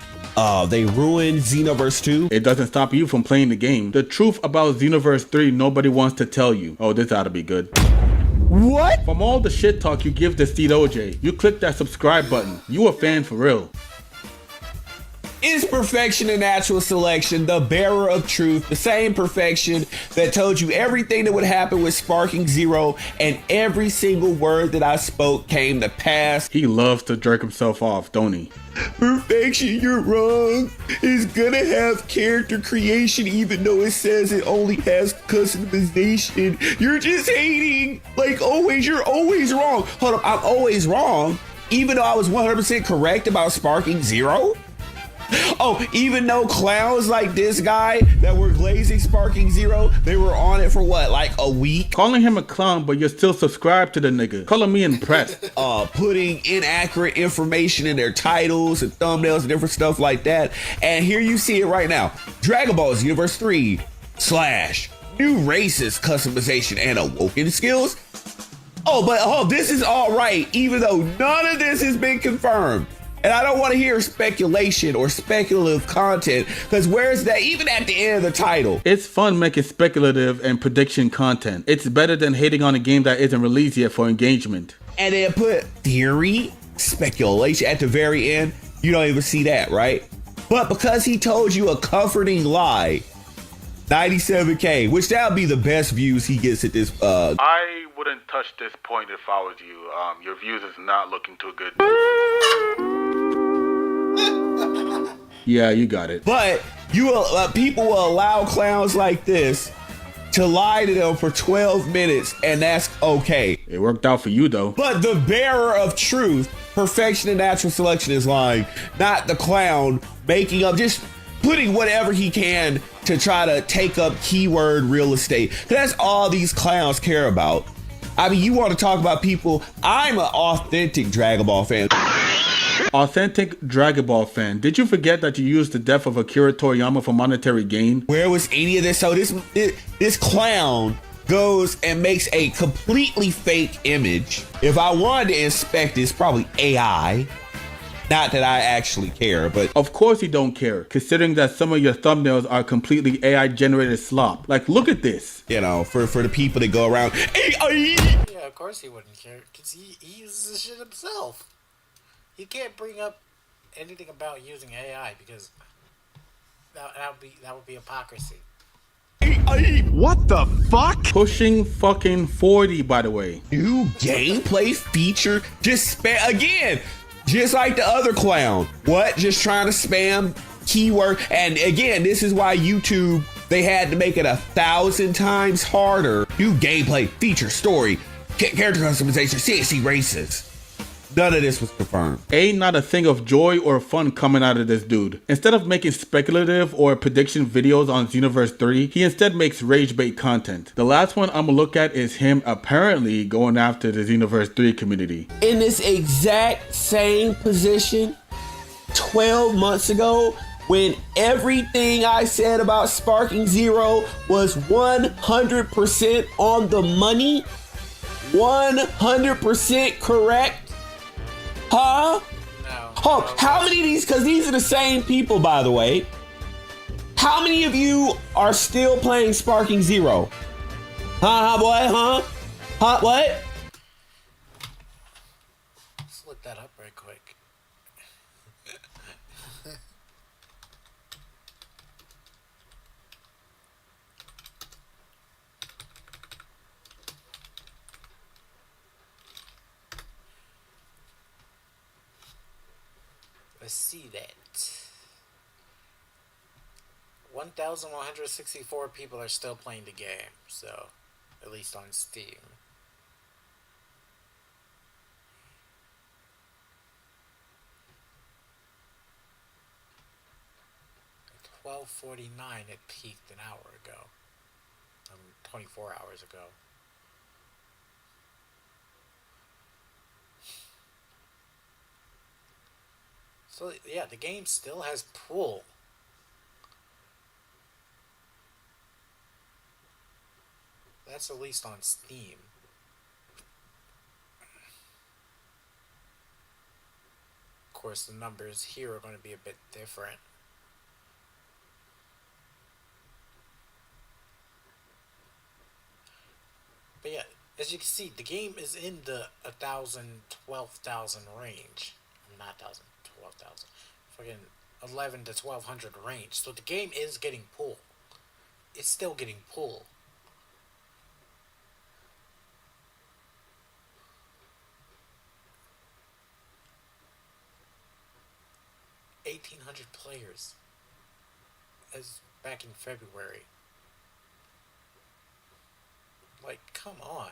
they ruined Xenoverse 2. It doesn't stop you from playing the game. The truth about Xenoverse 3 nobody wants to tell you. Oh, this ought to be good. What? From all the shit talk you give to Steed OJ, you click that subscribe button. You a fan for real. Is perfection a natural selection, the bearer of truth, the same perfection that told you everything that would happen with Sparking Zero, and every single word that I spoke came to pass? He loves to jerk himself off, don't he? Perfection, you're wrong. It's gonna have character creation even though it says it only has customization. You're just hating. Like always, you're always wrong. Hold up, I'm always wrong? Even though I was 100% correct about Sparking Zero? Oh, even though clowns like this guy that were glazing Sparking Zero, they were on it for what, like a week? Calling him a clown, but you're still subscribed to the nigga. Calling me impressed. Putting inaccurate information in their titles and thumbnails and different stuff like that. And here you see it right now. Dragon Ball Xenoverse 3 / new races customization and awoken skills. Oh, this is all right, even though none of this has been confirmed. And I don't want to hear speculation or speculative content, because where's that even at the end of the title? It's fun making speculative and prediction content. It's better than hating on a game that isn't released yet for engagement. And then put theory, speculation at the very end. You don't even see that, right? But because he told you a comforting lie, 97K, which that would be the best views he gets at this. I wouldn't touch this point if I was you. Your views is not looking too good. Yeah, you got it. But people will allow clowns like this to lie to them for 12 minutes, and that's okay. It worked out for you, though. But the bearer of truth, perfection and natural selection, is lying, not the clown making up, just putting whatever he can to try to take up keyword real estate. That's all these clowns care about. I mean, you want to talk about people. I'm an authentic Dragon Ball fan. Authentic Dragon Ball fan. Did you forget that you used the death of Akira Toriyama for monetary gain? Where was any of this? So this clown goes and makes a completely fake image. If I wanted to inspect this, probably AI. Not that I actually care, but Of course you don't care, considering that some of your thumbnails are completely AI generated slop. Like, look at this. you know, for the people that go around. Yeah, of course he wouldn't care, because he uses this shit himself. He can't bring up anything about using AI, because that would be hypocrisy. What the fuck? Pushing fucking 40, by the way. New gameplay feature, just spam again, just like the other clown. What? Just trying to spam keyword. And again, this is why YouTube, they had to make it 1,000 times harder. New gameplay feature, story, character customization, CSC races. None of this was confirmed. Ain't not a thing of joy or fun coming out of this dude. Instead of making speculative or prediction videos on Xenoverse 3, he instead makes rage bait content. The last one I'm gonna look at is him apparently going after the Xenoverse 3 community. In this exact same position 12 months ago, when everything I said about Sparking Zero was 100% on the money, 100% correct. Huh? No. Oh, how many of these, because these are the same people, by the way. How many of you are still playing Sparking Zero? Huh, boy? Huh? Huh, what? Let's look that up right quick. Let's see that. 1,164 people are still playing the game, so at least on Steam. At 12:49, it peaked an hour ago. 24 hours ago. So yeah, the game still has pull. That's at least on Steam. Of course, the numbers here are going to be a bit different. But yeah, as you can see, the game is in the 1,000, 12,000 range. Not 1,000. 12,000, fucking 11 to 1,200 range. So the game is getting pull. It's still getting pull. $1,800 players as back in February. Like, come on.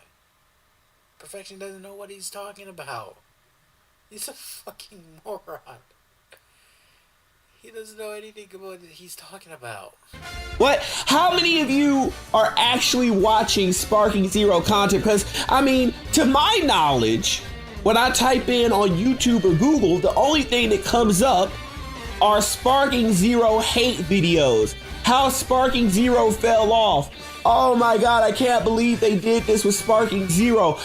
Perfection doesn't know what he's talking about. He's a fucking moron. He doesn't know anything about what he's talking about. What? How many of you are actually watching Sparking Zero content? Because, I mean, to my knowledge, when I type in on YouTube or Google, the only thing that comes up are Sparking Zero hate videos. How Sparking Zero fell off. Oh my god, I can't believe they did this with Sparking Zero.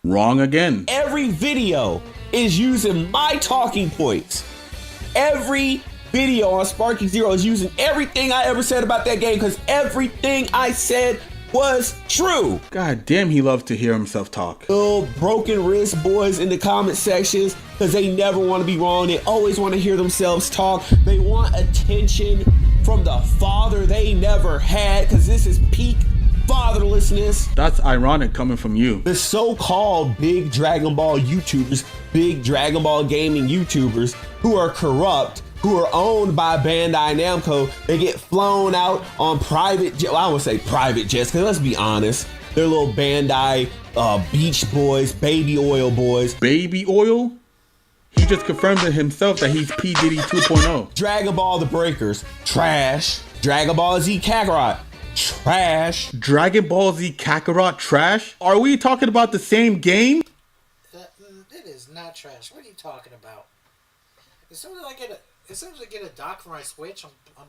Wrong again. Every video is using my talking points. Every video on Sparking Zero is using everything I ever said about that game, because everything I said was true. God damn, he loves to hear himself talk. Little broken wrist boys in the comment sections, because they never want to be wrong. They always want to hear themselves talk. They want attention from the father they never had, because this is peak fatherlessness. That's ironic coming from you. The so-called big Dragon Ball YouTubers, big Dragon Ball gaming YouTubers who are corrupt, who are owned by Bandai Namco, they get flown out on private jet. Well, I would say private jets, because let's be honest, they're little Bandai Beach Boys, Baby Oil Boys. Baby Oil? He just confirmed it himself that he's P. Diddy 2.0. Dragon Ball The Breakers, trash. Dragon Ball Z Kakarot, trash. Dragon Ball Z Kakarot, trash? Are we talking about the same game? It is not trash. What are you talking about? As soon as I get a dock for my Switch, I'm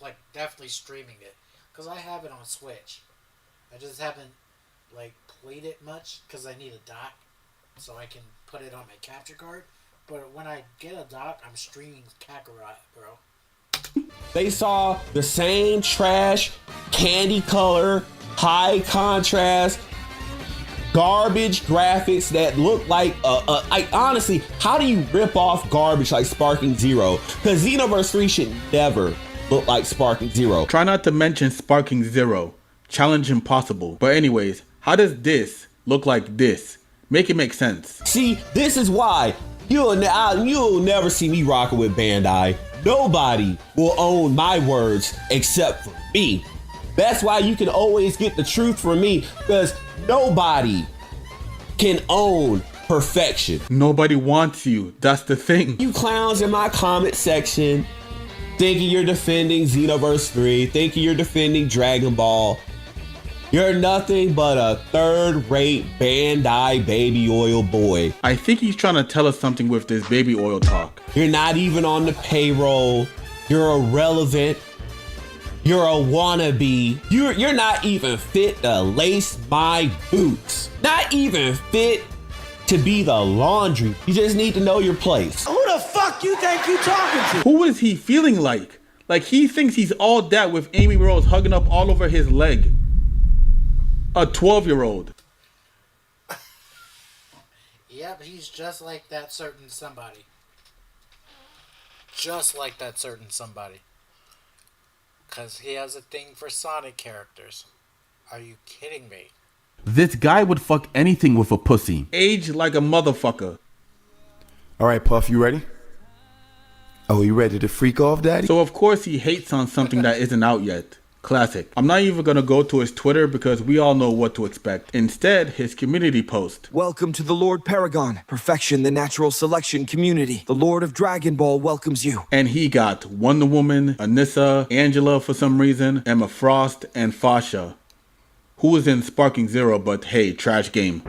like definitely streaming it, because I have it on Switch. I just haven't like played it much because I need a dock so I can put it on my capture card. But when I get a dock, I'm streaming Kakarot, bro. They saw the same trash, candy color, high contrast, garbage graphics that look like honestly, how do you rip off garbage like Sparking Zero? Because Xenoverse 3 should never look like Sparking Zero. Try not to mention Sparking Zero. Challenge impossible. But anyways, how does this look like this? Make it make sense. See, this is why you'll never see me rocking with Bandai. Nobody will own my words except for me. That's why you can always get the truth from me, because nobody can own perfection. Nobody wants you. That's the thing. You clowns in my comment section thinking you're defending Xenoverse 3, thinking you're defending Dragon Ball. You're nothing but a third-rate Bandai baby oil boy. I think he's trying to tell us something with this baby oil talk. You're not even on the payroll. You're irrelevant. You're a wannabe. You're not even fit to lace my boots. Not even fit to be the laundry. You just need to know your place. Who the fuck you think you talking to? Who is he feeling like? Like he thinks he's all that with Amy Rose hugging up all over his leg. A 12-year-old. Yep, he's just like that certain somebody. Just like that certain somebody. Because he has a thing for Sonic characters. Are you kidding me? This guy would fuck anything with a pussy. Age like a motherfucker. All right, Puff, you ready? Oh, you ready to freak off, Daddy? So of course he hates on something that isn't out yet. Classic. I'm not even gonna go to his Twitter because we all know what to expect. Instead, his community post. Welcome to the Lord Paragon, Perfection, the natural selection community. The Lord of Dragon Ball welcomes you. And he got Wonder Woman, Anissa, Angela for some reason, Emma Frost, and Fasha, who was in Sparking Zero, but hey, trash game.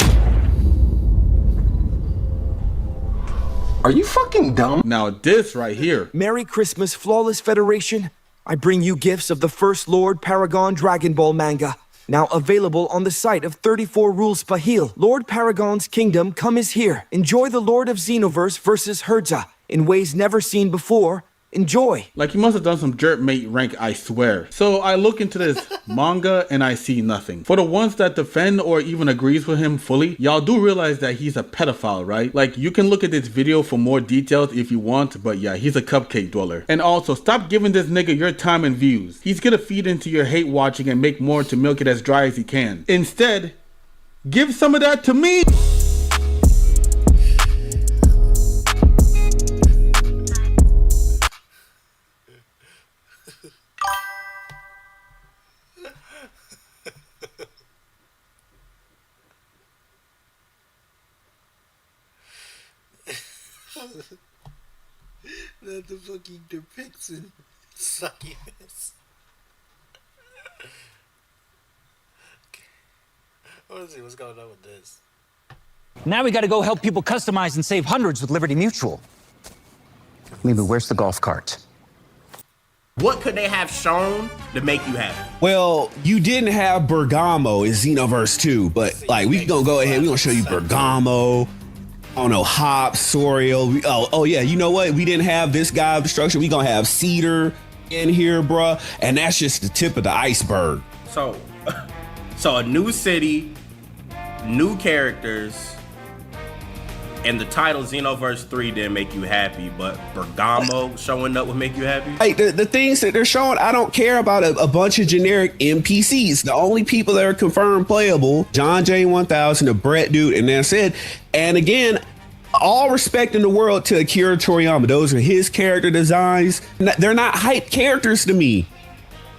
Are you fucking dumb? Now this right here. Merry Christmas, Flawless Federation. I bring you gifts of the First Lord Paragon Dragon Ball manga, now available on the site of 34 Rules Pahil. Lord Paragon's kingdom come is here. Enjoy the Lord of Xenoverse versus Herza in ways never seen before. Enjoy. Like he must have done some jerk mate rank, I swear. So I look into this manga and I see nothing. For the ones that defend or even agrees with him fully, y'all do realize that he's a pedophile, right? Like you can look at this video for more details if you want, but yeah, he's a cupcake dweller. And also, stop giving this nigga your time and views. He's gonna feed into your hate watching and make more to milk it as dry as he can. Instead, give some of that to me. That the fucking depicts in succubus. Okay. Let's see what's going on with this. Now we gotta go help people customize and save hundreds with Liberty Mutual. Maybe where's the golf cart? What could they have shown to make you happy? Well, you didn't have Bergamo in Xenoverse 2, but like we gonna go ahead, we gonna show you Bergamo. I don't know, hops, Soriel. Oh yeah, you know what? We didn't have this guy of destruction. We gonna have Cedar in here, bruh. And that's just the tip of the iceberg. So a new city, new characters, and the title Xenoverse 3 didn't make you happy, but Bergamo showing up would make you happy? Like the things that they're showing, I don't care about a bunch of generic NPCs. The only people that are confirmed playable, John J 1000, the Brett dude, and that's it. And again, all respect in the world to Akira Toriyama. Those are his character designs. They're not hype characters to me.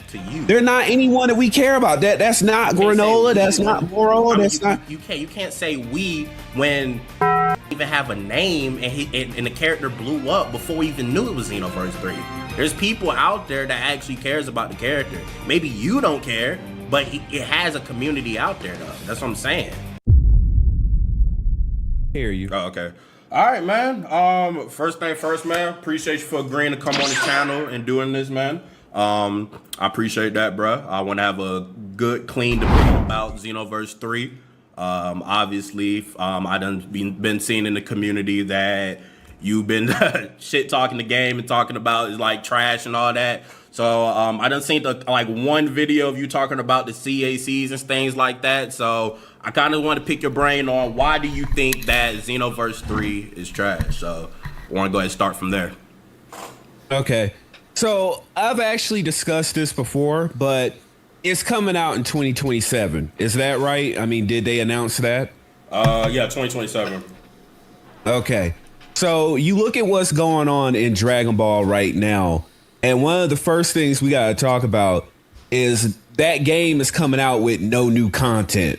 To you, they're not anyone that we care about. That's not Granola. That's not Moro. That's not. You can't say we when even have a name and the character blew up before we even knew it was Xenoverse 3. There's people out there that actually cares about the character. Maybe you don't care, but it has a community out there though. That's what I'm saying. Hear you. Oh, okay. All right, man. First thing first, man. Appreciate you for agreeing to come on the channel and doing this, man. I appreciate that, bruh. I want to have a good, clean debate about Xenoverse 3. Obviously, I done been seeing in the community that you've been shit talking the game and talking about is like trash and all that. So I done seen like one video of you talking about the CACs and things like that. So I kind of want to pick your brain on why do you think that Xenoverse 3 is trash? So I want to go ahead and start from there. Okay. So I've actually discussed this before, but it's coming out in 2027. Is that right? I mean, did they announce that? Yeah, 2027. Okay. So you look at what's going on in Dragon Ball right now, and one of the first things we got to talk about is that game is coming out with no new content.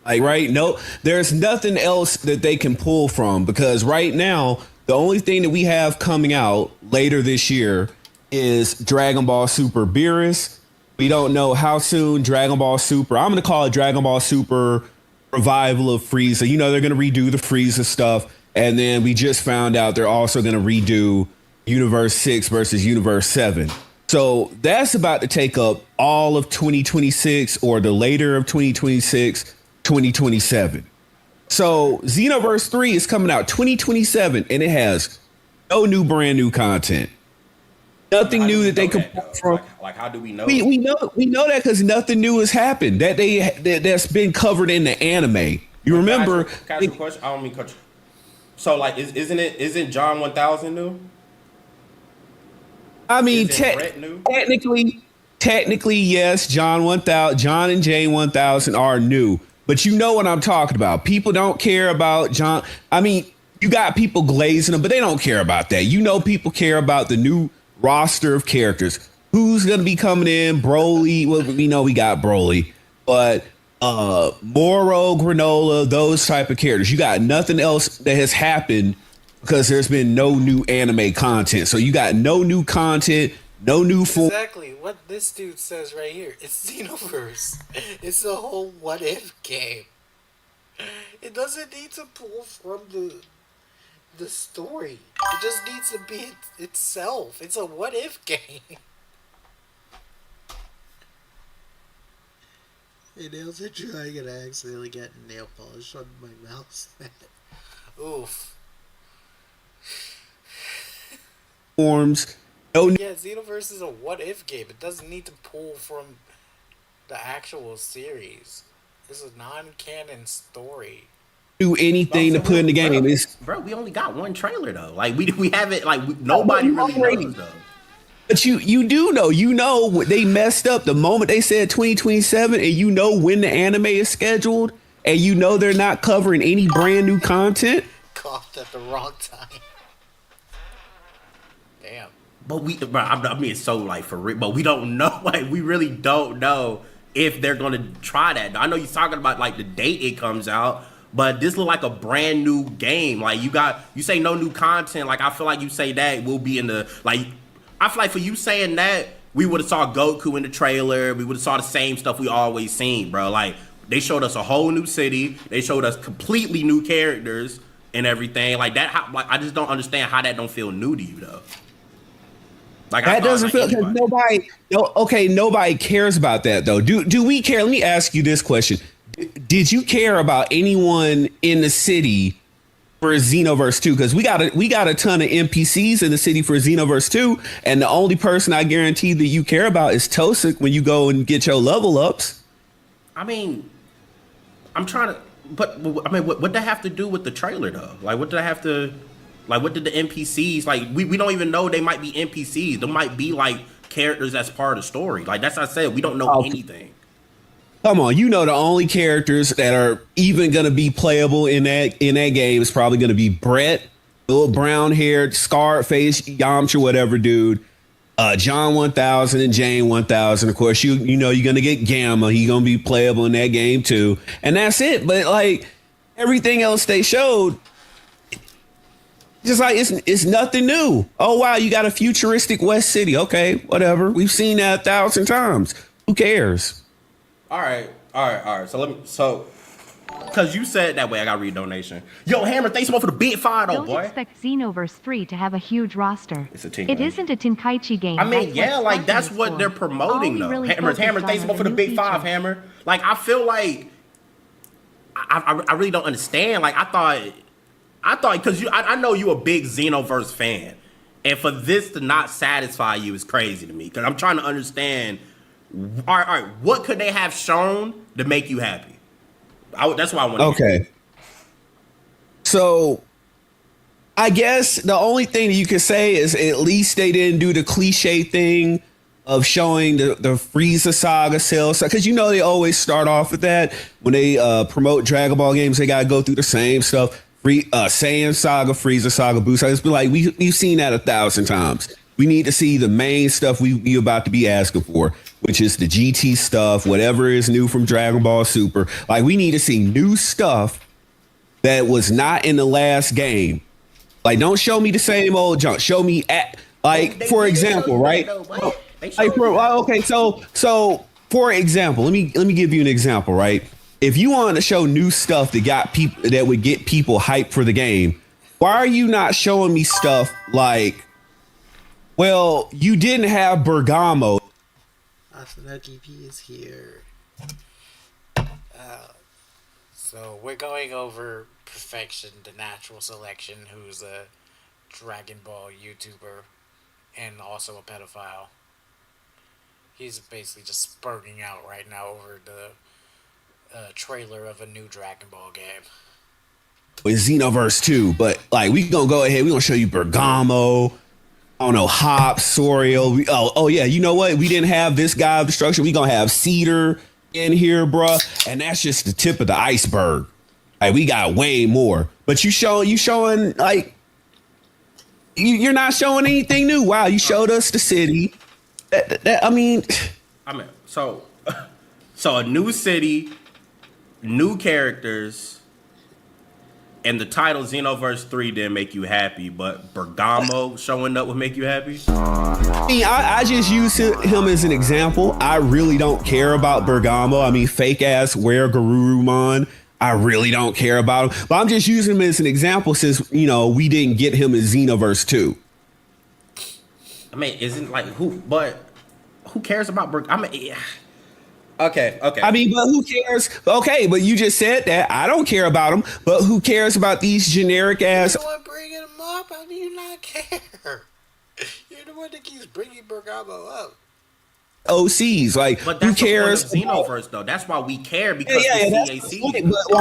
Like, right? No, there's nothing else that they can pull from, because right now, the only thing that we have coming out later this year is Dragon Ball Super Beerus. We don't know how soon Dragon Ball Super, I'm going to call it Dragon Ball Super Revival of Frieza. You know, they're going to redo the Frieza stuff. And then we just found out they're also going to redo Universe 6 versus Universe 7. So that's about to take up all of 2026 or the later of 2026, 2027. So Xenoverse 3 is coming out 2027 and it has no new brand new content. Nothing new that they can pull from. Like, how do we know? We know that because nothing new has happened that's been covered in the anime. You remember? Can I ask a question? I don't mean cut you. So like, isn't John 1000 new? I mean, technically, yes. John and Jane 1000 are new, but you know what I'm talking about. People don't care about John. I mean, you got people glazing them, but they don't care about that. You know, people care about the new roster of characters. Who's going to be coming in? Broly. Well, we know we got Broly, but Moro, Granola, those type of characters. You got nothing else that has happened because there's been no new anime content. So you got no new content, no new form. Exactly what this dude says right here. It's Xenoverse. It's a whole what if game. It doesn't need to pull from the story. It just needs to be itself. It's a what if game. Hey, nails are trying and I accidentally get nail polish on my mouse. Oof. Forms. No. Yeah, Xenoverse is a what if game. It doesn't need to pull from the actual series. It's a non-canon story. Do anything to put in the game. Bro, we only got one trailer though. Like we haven't nobody really knows though. But you do know. You know they messed up the moment they said 2027, and you know when the anime is scheduled, and you know they're not covering any brand new content. Coughed at the wrong time. Damn. But I mean, it's so like for real. But we don't know. Like we really don't know if they're gonna try that. I know you're talking about like the date it comes out, but this look like a brand new game. Like you say no new content. Like I feel like you say that we'll be in the like. I feel like for you saying that, we would have saw Goku in the trailer. We would have saw the same stuff we always seen, bro. Like, they showed us a whole new city. They showed us completely new characters and everything. Like, I just don't understand how that don't feel new to you, though. Like, that doesn't feel, because nobody cares about that, though. Do we care? Let me ask you this question. Did you care about anyone in the city for Xenoverse 2? Because we got a ton of NPCs in the city for Xenoverse 2, and the only person I guarantee that you care about is Tosik when you go and get your level ups. I mean, I'm trying to, but I mean, what that have to do with the trailer though? Like, what did I have to, like, what did the NPCs, like, we don't even know they might be NPCs. They might be like characters that's part of the story. Like, that's what I said, we don't know anything. Come on, you know the only characters that are even gonna be playable in that game is probably gonna be Brett, little brown-haired, scarred face, Yamcha, whatever dude, John 1000 and Jane 1000. Of course, you know you're gonna get Gamma. He's gonna be playable in that game too, and that's it. But like everything else they showed, just like it's nothing new. Oh wow, you got a futuristic West City. Okay, whatever. We've seen that 1,000 times. Who cares? All right. So Cause you said that way. I got to read donation. Yo, Hammer, thanks so much for the big fire, though, Don't boy. expect Xenoverse 3 to have a huge roster. It's a team It game. isn't a Tenkaichi game. I mean, That's yeah, what like that's Spartan what is they're for. promoting, All we though. really Hammer, focused on thanks so are much for the the new big five, features. Hammer. Like, I feel like I really don't understand. Like, I thought, because I know you a big Xenoverse fan, and for this to not satisfy you is crazy to me. Because I'm trying to understand. All right, what could they have shown to make you happy? That's why I want to. Okay. So, I guess the only thing that you could say is at least they didn't do the cliche thing of showing the Frieza saga sales, because you know they always start off with that when they promote Dragon Ball games. They gotta go through the same stuff. Saiyan saga, Frieza saga, Buu saga. It's been like we've seen that 1,000 times. We need to see the main stuff we about to be asking for, which is the GT stuff, whatever is new from Dragon Ball Super. Like, we need to see new stuff that was not in the last game. Like, don't show me the same old junk. Show me for example, right? Okay, so for example, let me give you an example, right? If you want to show new stuff that would get people hyped for the game, why are you not showing me stuff like, well, you didn't have Bergamo. Asanagi P is here. So we're going over Perfection, the natural selection, who's a Dragon Ball YouTuber and also a pedophile. He's basically just spurting out right now over the trailer of a new Dragon Ball game. With Xenoverse 2, but like we gonna go ahead, we gonna show you Bergamo. I don't know, Hop, Soriel. Oh yeah, you know what? We didn't have this guy of destruction. We gonna have Cedar in here, bruh, and that's just the tip of the iceberg. Like, we got way more, but you showing like you're not showing anything new. Wow, you showed us the city. I mean, so a new city, new characters, and the title Xenoverse 3 didn't make you happy, but Bergamo showing up would make you happy? I just use him as an example. I really don't care about Bergamo. I mean, fake ass Where Garurumon. I really don't care about him. But I'm just using him as an example since, we didn't get him in Xenoverse 2. I mean, isn't like who cares about Bergamo? I mean, yeah. Okay. I mean, but who cares? Okay, but you just said that. I don't care about them, but who cares about these generic ass? You're the one bringing them up. How do you not care? You're the one that keeps bringing Bergamo up. OCs, like, but who cares? The point of Xenoverse, though. That's why we care, because that's the point. But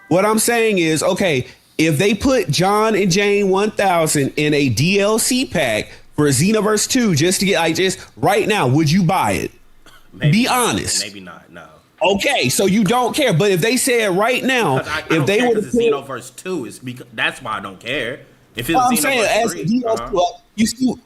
what I'm saying is, okay, if they put John and Jane 1000 in a DLC pack for Xenoverse 2, just to get right now, would you buy it? Maybe Be not, honest. Maybe not. No. Okay, so you don't care. But if they said right now, if they would have Xenoverse 2, is because that's why I don't care. If it's I'm Xenoverse 3,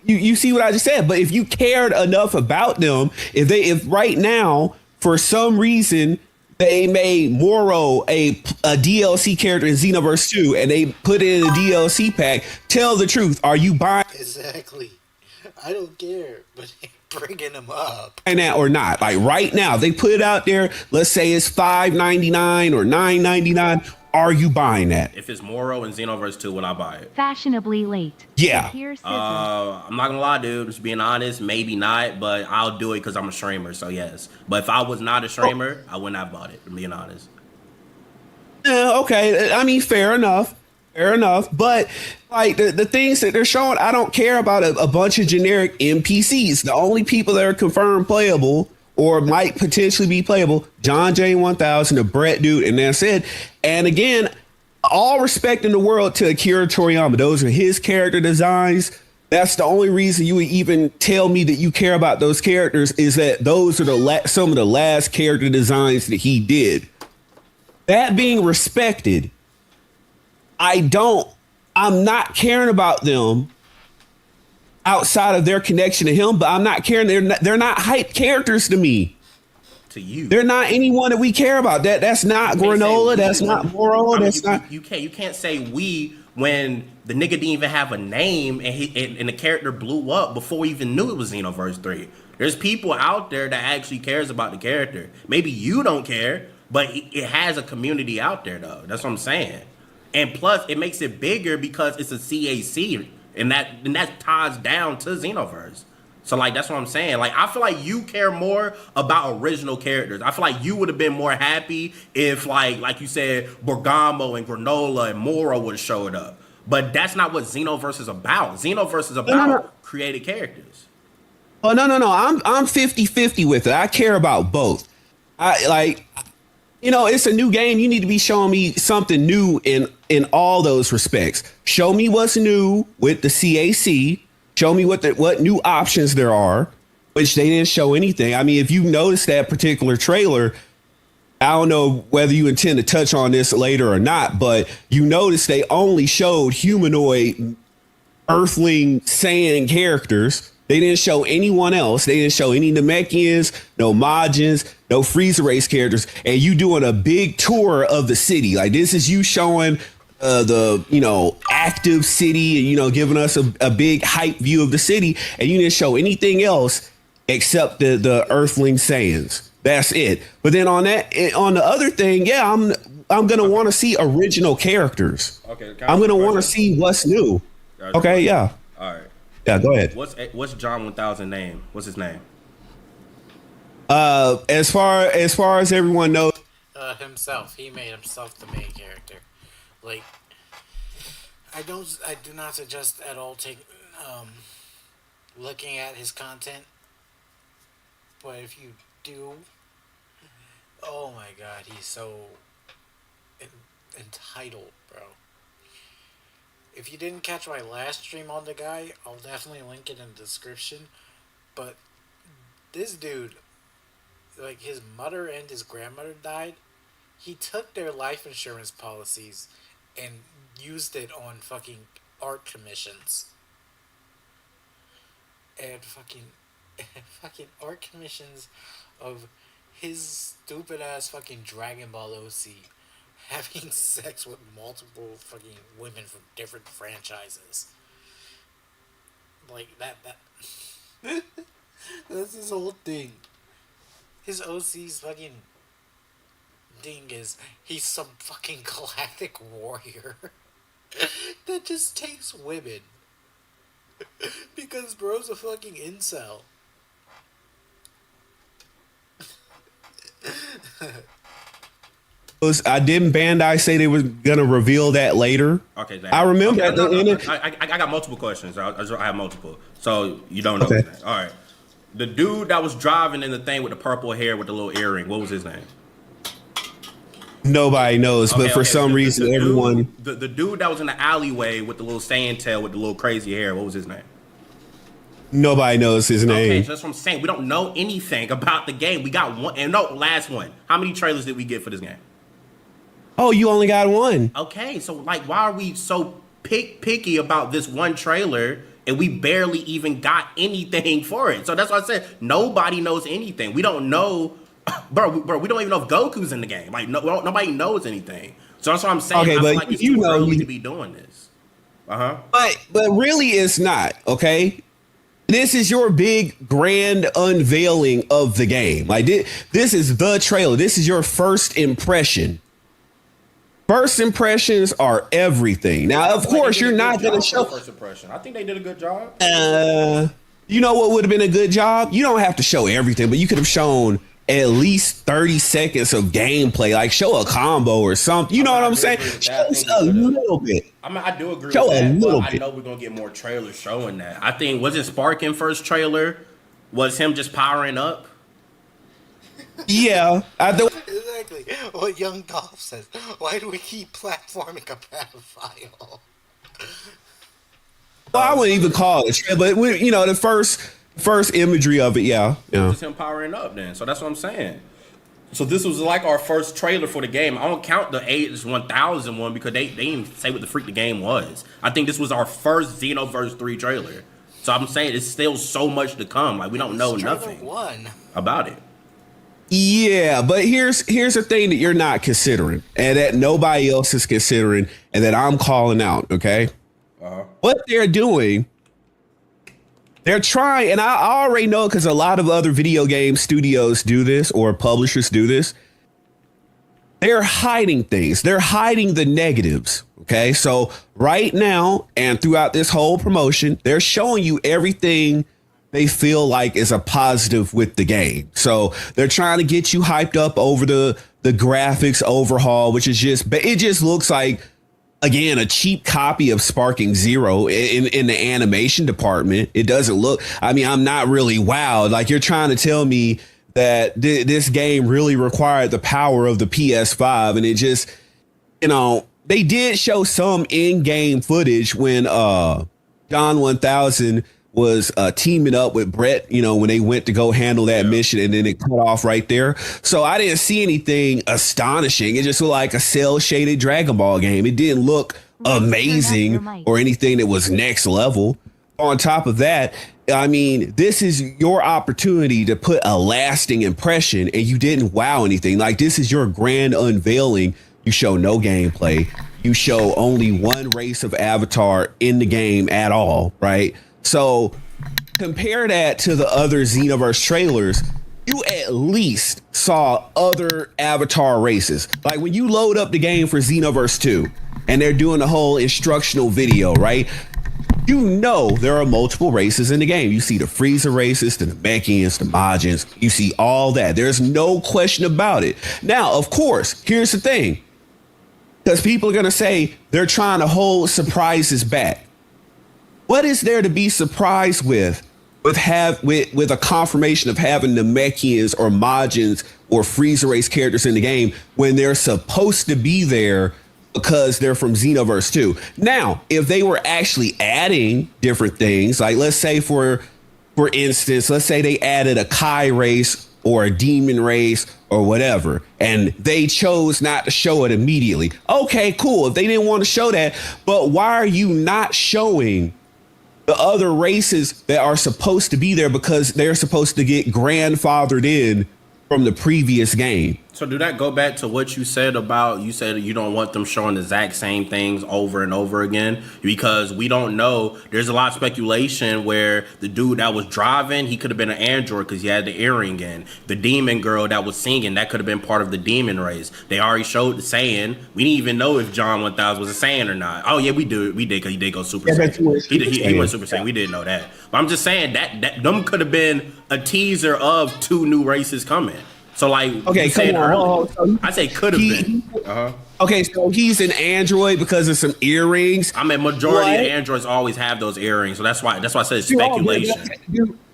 you see what I just said. But if you cared enough about them, if right now for some reason they made Moro a DLC character in Xenoverse 2 and they put it in a DLC pack, tell the truth. Are you buying? Exactly. I don't care, but bringing them up. That or not? Like right now, they put it out there. Let's say it's $5.99 or $9.99. Are you buying that? If it's Moro and Xenoverse 2, will I buy it? Fashionably late. Yeah. I'm not gonna lie, dude. Just being honest, maybe not, but I'll do it because I'm a streamer. So yes. But if I was not a streamer, I wouldn't have bought it. I'm being honest. Okay. I mean, fair enough. But like the things that they're showing, I don't care about a bunch of generic NPCs. The only people that are confirmed playable or might potentially be playable, John J 1000, the Brett dude, and that's it. And again, all respect in the world to Akira Toriyama. Those are his character designs. That's the only reason you would even tell me that you care about those characters, is that those are some of the last character designs that he did. That being respected, I'm not caring about them outside of their connection to him, but I'm not caring. They're not hype characters to me. To you, they're not anyone that we care about. That's not Granola. That's not Moro. That's not. You can't say we when the nigga didn't even have a name and the character blew up before we even knew it was Xenoverse 3. There's people out there that actually cares about the character. Maybe you don't care, But it has a community out there though. That's what I'm saying. And plus, it makes it bigger because it's a CAC, and that ties down to Xenoverse. So like that's what I'm saying. Like I feel like you care more about original characters. I feel like you would have been more happy if like you said, Bergamo and Granola and Moro would have showed up. But that's not what Xenoverse is about. Xenoverse is about created characters. Oh no. I'm 50-50 with it. I care about both. It's a new game. You need to be showing me something new in all those respects. Show me what's new with the CAC. Show me what new options there are, which they didn't show anything. I mean, if you noticed that particular trailer, I don't know whether you intend to touch on this later or not, but you notice they only showed humanoid Earthling Saiyan characters. They didn't show anyone else. They didn't show any Namekians, no Majins, no Frieza race characters. And you doing a big tour of the city. Like this is you showing the active city and giving us a big hype view of the city, and you didn't show anything else except the Earthling Saiyans. That's it. But then on the other thing, yeah, I'm gonna want to see original characters. Okay, I'm gonna want to see what's new. Okay, yeah. All right. Yeah, go ahead. What's John 1000 name? What's his name? As far as everyone knows, Himself. He made himself the main character. Like, I do not suggest at all looking at his content. But if you do, oh my god, he's so entitled, bro. If you didn't catch my last stream on the guy, I'll definitely link it in the description. But this dude, like his mother and his grandmother died, he took their life insurance policies and used it on fucking art commissions. And fucking art commissions of his stupid ass fucking Dragon Ball OC having sex with multiple fucking women from different franchises. Like that that's his whole thing. His OC's fucking thing is he's some fucking galactic warrior that just takes women because bro's a fucking incel. Didn't Bandai say they were gonna reveal that later? Okay, I remember. Okay, I got multiple questions. I have multiple, so you don't know. Okay. All right, the dude that was driving in the thing with the purple hair with the little earring, what was his name? Nobody knows, but for some reason, everyone. The dude that was in the alleyway with the little Saiyan tail with the little crazy hair, what was his name? Nobody knows his name. Okay, so that's what I'm saying. We don't know anything about the game. We got one, and no, last one. How many trailers did we get for this game? Oh, you only got one. Okay, so like, why are we so picky about this one trailer and we barely even got anything for it? So that's why I said nobody knows anything. We don't know, bro. We don't even know if Goku's in the game. Like, nobody knows anything. So that's what I'm saying. Okay, I but feel like it's too early to be doing this. But really, it's not. Okay. This is your big grand unveiling of the game. Like this is the trailer. This is your first impression. First impressions are everything. Now, of course, you're not going to show first impression. I think they did a good job. You know what would have been a good job? You don't have to show everything, but you could have shown at least 30 seconds of gameplay. Like show a combo or something. You know what I'm saying? Show us a little bit. I mean, I do agree show with that. A little but bit. I know we're gonna get more trailers showing that. I think was it Sparkin first trailer? Was him just powering up? Yeah, exactly what Young Dolph says. Why do we keep platforming a pedophile? Well, I wouldn't even call it, but the first imagery of it, yeah. Just him powering up then. So that's what I'm saying. So this was like our first trailer for the game. I don't count the H1000 one because they didn't say what the freak the game was. I think this was our first Xenoverse 3 trailer. So I'm saying it's still so much to come. Like we don't know nothing about it. Yeah, but here's the thing that you're not considering and that nobody else is considering and that I'm calling out, okay? What they're doing, they're trying, and I already know because a lot of other video game studios do this or publishers do this. they're hiding things. They're hiding the negatives. Okay. So right now and throughout this whole promotion, they're showing you everything they feel like is a positive with the game. So they're trying to get you hyped up over the graphics overhaul, which is it just looks like, again, a cheap copy of Sparking Zero in the animation department. It doesn't look, I mean, I'm not really wowed. Like, you're trying to tell me that this game really required the power of the PS5, and it just, you know, they did show some in-game footage when John 1000 was teaming up with Brett, you know, when they went to go handle that mission, and then it cut off right there. So I didn't see anything astonishing. It just looked like a cel-shaded Dragon Ball game. It didn't look amazing or anything that was next level. On top of that, I mean, this is your opportunity to put a lasting impression, and you didn't wow anything. Like, this is your grand unveiling. You show no gameplay. You show only one race of avatar in the game at all, right? So compare that to the other Xenoverse trailers. You at least saw other avatar races. Like, when you load up the game for Xenoverse 2 and they're doing the whole instructional video, right? You know there are multiple races in the game. You see the Frieza races, the Namekians, the Majins. You see all that. There's no question about it. Now, of course, here's the thing. Because people are going to say they're trying to hold surprises back. What is there to be surprised with a confirmation of having Namekians or Majins or Frieza race characters in the game when they're supposed to be there because they're from Xenoverse 2? Now, if they were actually adding different things, like, let's say for instance, let's say they added a Kai race or a demon race or whatever, and they chose not to show it immediately. Okay, cool. If they didn't want to show that, but why are you not showing the other races that are supposed to be there because they're supposed to get grandfathered in from the previous game? So do that go back to what you said you don't want them showing the exact same things over and over again? Because we don't know. There's a lot of speculation where the dude that was driving, he could have been an android because he had the earring in. The demon girl that was singing, that could have been part of the demon race. They already showed the Saiyan. We didn't even know if John 1000 was a Saiyan or not. Oh yeah, we did because he did go Super Saiyan. He went Super Saiyan. We didn't know that. But I'm just saying that them could have been a teaser of 2 new races coming. So, like, okay, come on. So I say could have been. Okay, so he's an android because of some earrings. I mean, majority of androids always have those earrings, so that's why I said speculation.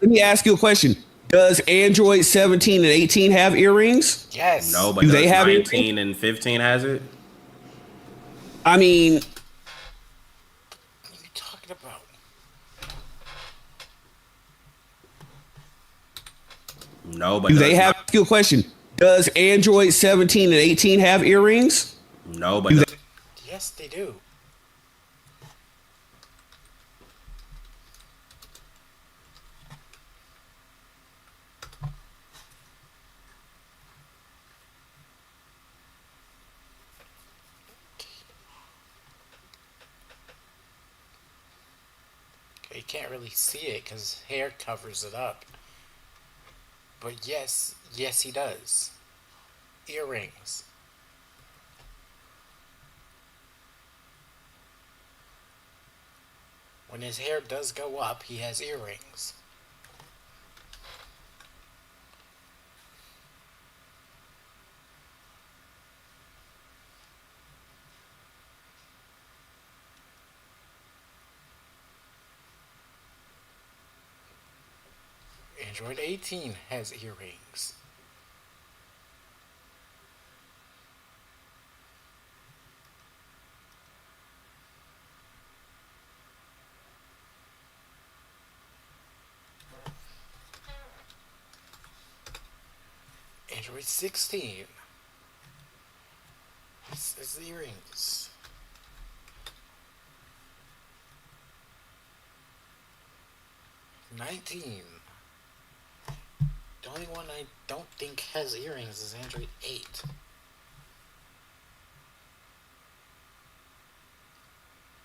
Let me ask you a question. Does Android 17 and 18 have earrings? Yes. No, but do they have 19 and 15 has it? I mean, what are you talking about? No, but do they have? Ask you a question. Does Android 17 and 18 have earrings? No, but yes, they do. You can't really see it because hair covers it up. But yes, he does. Earrings. When his hair does go up, he has earrings. Android 18 has earrings. Android 16 has earrings. The only one I don't think has earrings is Android 8.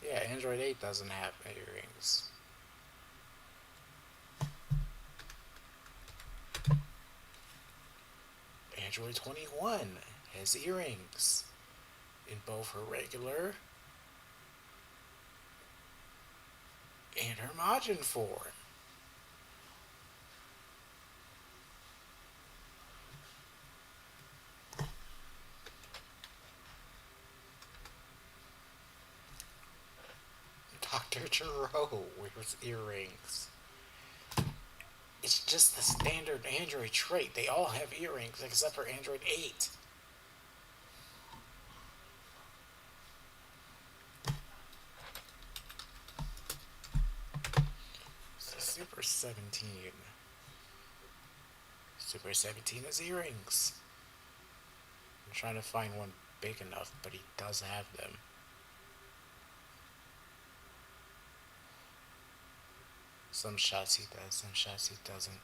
Yeah, Android 8 doesn't have earrings. Android 21 has earrings in both her regular and her Majin form. Dr. Gero wears earrings. It's just the standard Android trait. They all have earrings except for Android 8. So Super 17. Super 17 has earrings. I'm trying to find one big enough, but he does have them. Some shots he does, some shots he doesn't.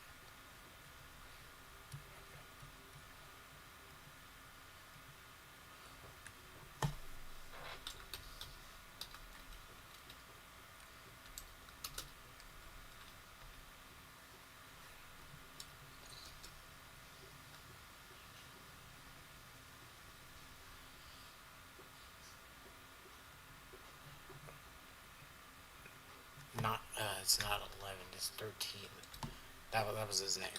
It's not 11, it's 13. That was his name.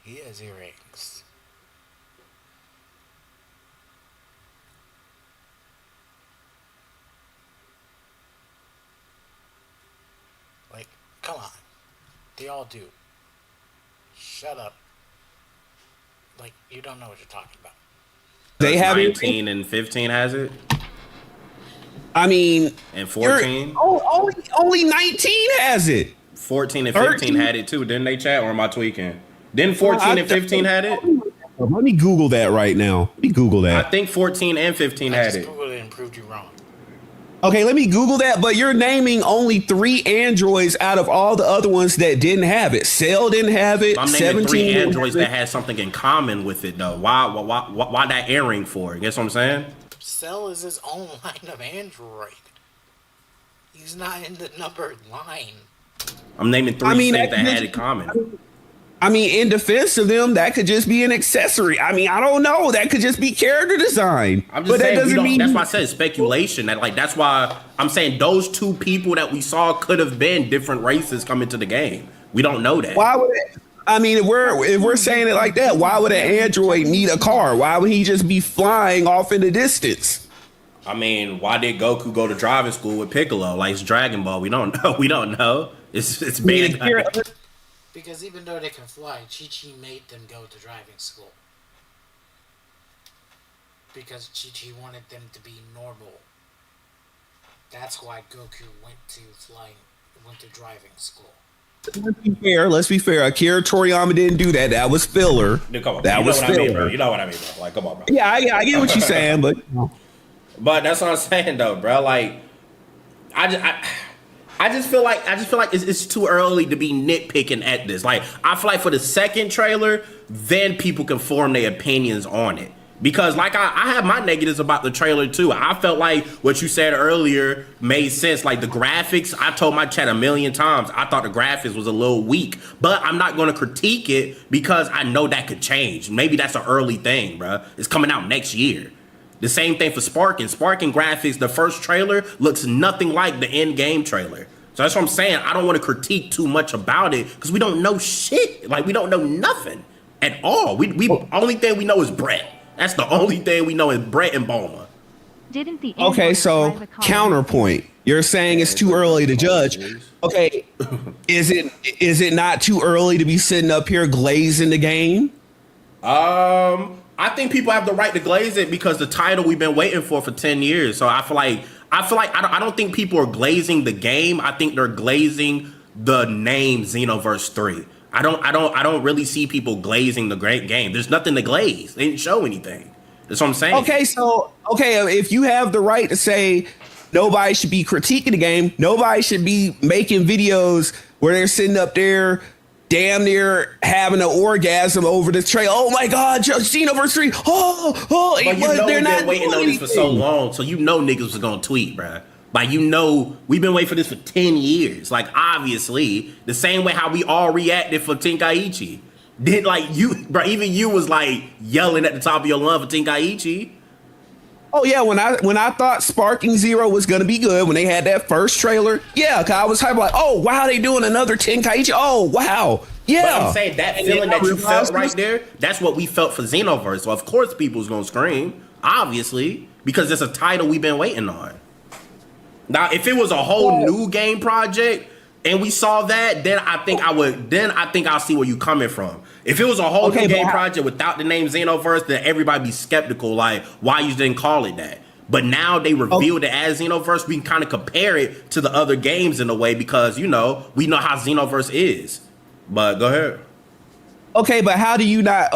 He has earrings. Like, come on. They all do. Shut up. Like, you don't know what you're talking about. They have 19 and 15 has it? I mean, and 14? Only 19 has it. 14 and 15 13? Had it too. Didn't they, chat, or am I tweaking? Didn't 14 and 15 had it? Let me Google that right now. Let me Google that. I think 14 and 15 had it. Googled it and proved you wrong. Okay, let me Google that, but you're naming only 3 Androids out of all the other ones that didn't have it. Cell didn't have it. I'm naming 3 Androids that had something in common with it, though. Why that earring for? You guess what I'm saying? Cell is his own line of Android. He's not in the numbered line. I'm naming 3 things that had in common. I mean, in defense of them, that could just be an accessory. I mean, I don't know. That could just be character design. I'm just saying, that doesn't mean. That's why I said speculation. That's why I'm saying those 2 people that we saw could have been different races coming to the game. We don't know that. Why would it? I mean, if we're saying it like that, why would an android need a car? Why would he just be flying off in the distance? I mean, why did Goku go to driving school with Piccolo? Like, it's Dragon Ball. We don't know. We don't know. It's bad. Because even though they can fly, Chi-Chi made them go to driving school. Because Chi-Chi wanted them to be normal. That's why Goku went to driving school. Let's be fair. Akira Toriyama didn't do that. That was filler. Dude, come on, that was filler. I mean, bro. You know what I mean, bro. Like, come on, bro. Yeah, I get what you're saying, but that's what I'm saying, though, bro. Like, I just feel like it's too early to be nitpicking at this. Like, I feel like for the second trailer, then people can form their opinions on it. Because, like, I have my negatives about the trailer, too. I felt like what you said earlier made sense. Like, the graphics, I told my chat a million times, I thought the graphics was a little weak. But I'm not going to critique it because I know that could change. Maybe that's an early thing, bro. It's coming out next year. The same thing for Sparking. Sparking graphics, the first trailer looks nothing like the end game trailer. So that's what I'm saying. I don't want to critique too much about it because we don't know shit. Like, we don't know nothing at all. We only thing we know is Brett. That's the only thing we know is Brett and Bulma. Didn't the okay, so counterpoint. You're saying it's too early to judge. Okay, is it not too early to be sitting up here glazing the game? I think people have the right to glaze it because the title we've been waiting for 10 years. So I feel like I don't think people are glazing the game. I think they're glazing the name Xenoverse 3. I don't really see people glazing the great game. There's nothing to glaze. They didn't show anything. That's what I'm saying. Okay, if you have the right to say nobody should be critiquing the game, nobody should be making videos where they're sitting up there damn near having an orgasm over the trailer. Oh my God, Xenoverse 3. Oh, but you know, they're not waiting on this for so long, so you know niggas was gonna tweet, bruh. Like, you know, we've been waiting for this for 10 years. Like, obviously, the same way how we all reacted for Tenkaichi. Did like you, bro? Even you was like yelling at the top of your lungs for Tenkaichi. Oh yeah, when I thought Sparking Zero was gonna be good when they had that first trailer, yeah, cause I was hyped like, oh wow, they doing another Tenkaichi. Oh wow, yeah. But I'm saying that feeling that you felt right there, that's what we felt for Xenoverse. So of course people's gonna scream, obviously, because it's a title we've been waiting on. Now, if it was a whole new game project and we saw that, then I think I'll see where you coming from. If it was a whole new game project without the name Xenoverse, then everybody be skeptical, like, why you didn't call it that? But now they revealed it as Xenoverse, we can kind of compare it to the other games in a way because, you know, we know how Xenoverse is. But go ahead. Okay, but how do you not,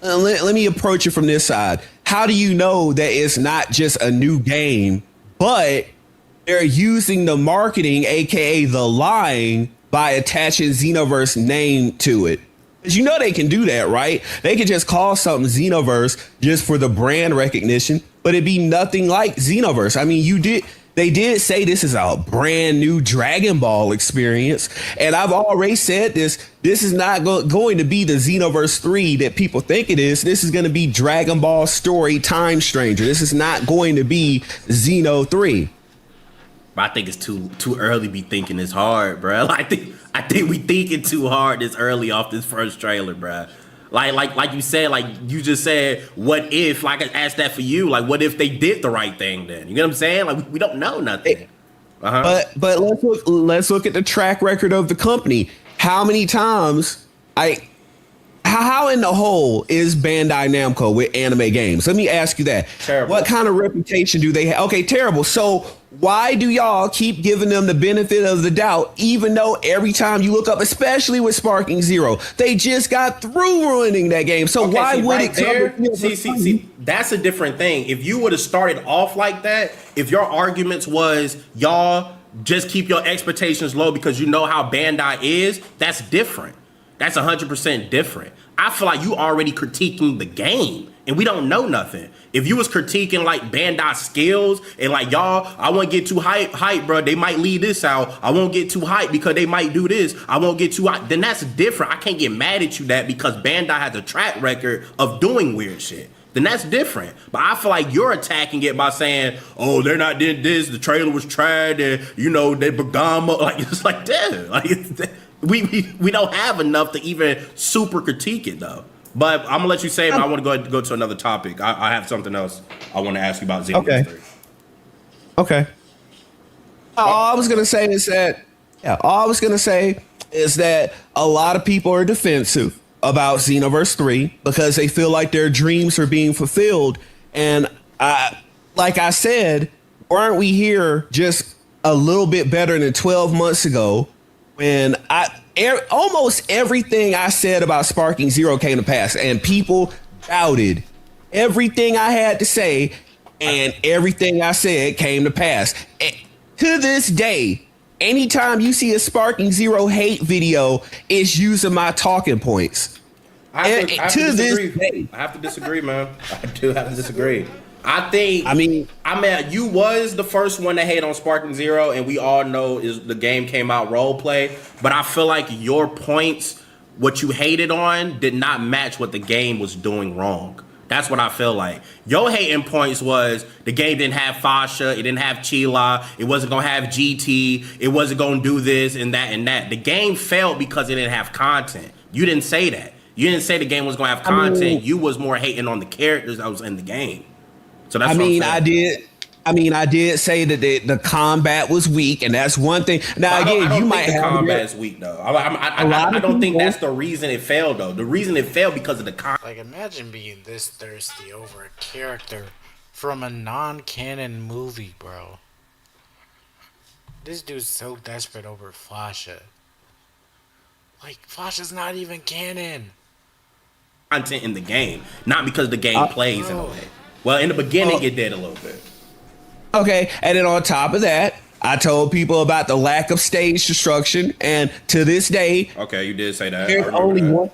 let me approach it from this side. How do you know that it's not just a new game, but they're using the marketing, aka the lying, by attaching Xenoverse name to it? Because you know they can do that, right? They could just call something Xenoverse just for the brand recognition, but it'd be nothing like Xenoverse. I mean, they did say this is a brand new Dragon Ball experience, and I've already said this is not going to be the Xenoverse 3 that people think it is. This is going to be Dragon Ball Story Time Stranger. This is not going to be Xeno 3. I think it's too early to be thinking this hard, bro. I think we thinking too hard this early off this first trailer, bro. Like you said, like you just said, what if? Like I asked that for you. Like, what if they did the right thing? Then you know what I'm saying? Like we don't know nothing. But let's look at the track record of the company. How many times how in the hole is Bandai Namco with anime games? Let me ask you that. Terrible. What kind of reputation do they have? Okay, terrible. So why do y'all keep giving them the benefit of the doubt, even though every time you look up, especially with Sparking Zero, they just got through ruining that game? So why would it come? See, that's a different thing. If you would have started off like that, if your arguments was y'all just keep your expectations low because you know how Bandai is, that's different. That's 100% different. I feel like you already critiquing the game and we don't know nothing. If you was critiquing like Bandai skills and like, y'all, I won't get too hype, bro. They might leave this out. I won't get too hype because they might do this. I won't get too hype. Then that's different. I can't get mad at you that because Bandai has a track record of doing weird shit. Then that's different. But I feel like you're attacking it by saying, oh, they're not did this. The trailer was tried and, you know, they Bergamo. Like, it's like, damn. Like, we don't have enough to even super critique it, though. But I'm gonna let you say it, but I want to go to another topic. I have something else I want to ask you about Xenoverse 3. Okay. All I was gonna say is that a lot of people are defensive about Xenoverse 3 because they feel like their dreams are being fulfilled. And like I said, weren't we here just a little bit better than 12 months ago when almost everything I said about Sparking Zero came to pass and people doubted everything I had to say, and everything I said came to pass. And to this day, anytime you see a Sparking Zero hate video, it's using my talking points. I have to disagree, man. I do have to disagree. I mean, you was the first one to hate on Sparking Zero, and we all know is the game came out role play. But I feel like your points, what you hated on, did not match what the game was doing wrong. That's what I feel like. Your hating points was the game didn't have Fasha, it didn't have Chila, it wasn't gonna have GT, it wasn't gonna do this and that and that. The game failed because it didn't have content. You didn't say that. You didn't say the game was gonna have content. You was more hating on the characters that was in the game. So that's I did say that the combat was weak, and that's one thing. Now again, you might have combat is weak though. I don't think that's the reason it failed though. The reason it failed because of the combat. Like, imagine being this thirsty over a character from a non-canon movie, bro. This dude's so desperate over Fasha. Like, Fasha's not even canon. Content in the game, not because the game plays in a way. Well, in the beginning, it did a little bit. Okay, and then on top of that, I told people about the lack of stage destruction, and to this day... Okay, you did say that. There's only one...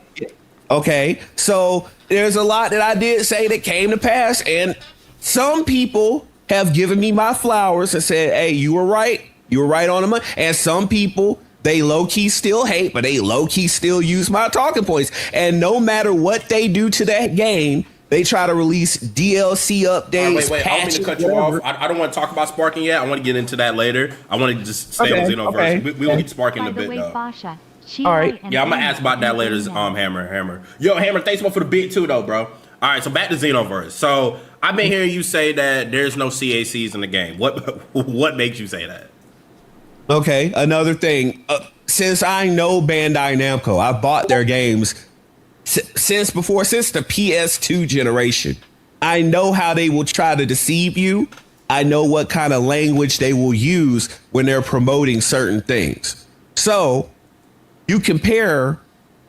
Okay, so there's a lot that I did say that came to pass, and some people have given me my flowers and said, hey, you were right. You were right on the money. And some people They low-key still hate, but they low-key still use my talking points. And no matter what they do to that game, they try to release DLC updates. Wait, I don't mean to cut you off. I don't want to talk about Sparking yet. I want to get into that later. I want to just stay on Xenoverse. We will get Sparking in a bit, though. All right. Yeah, I'm going to ask about that later, Hammer. Yo, Hammer, thanks for the bit, too, though, bro. All right, so back to Xenoverse. So I've been hearing you say that there's no CACs in the game. What makes you say that? Okay, another thing. Since I know Bandai Namco, I bought their games since the PS2 generation. I know how they will try to deceive you. I know what kind of language they will use when they're promoting certain things. So you compare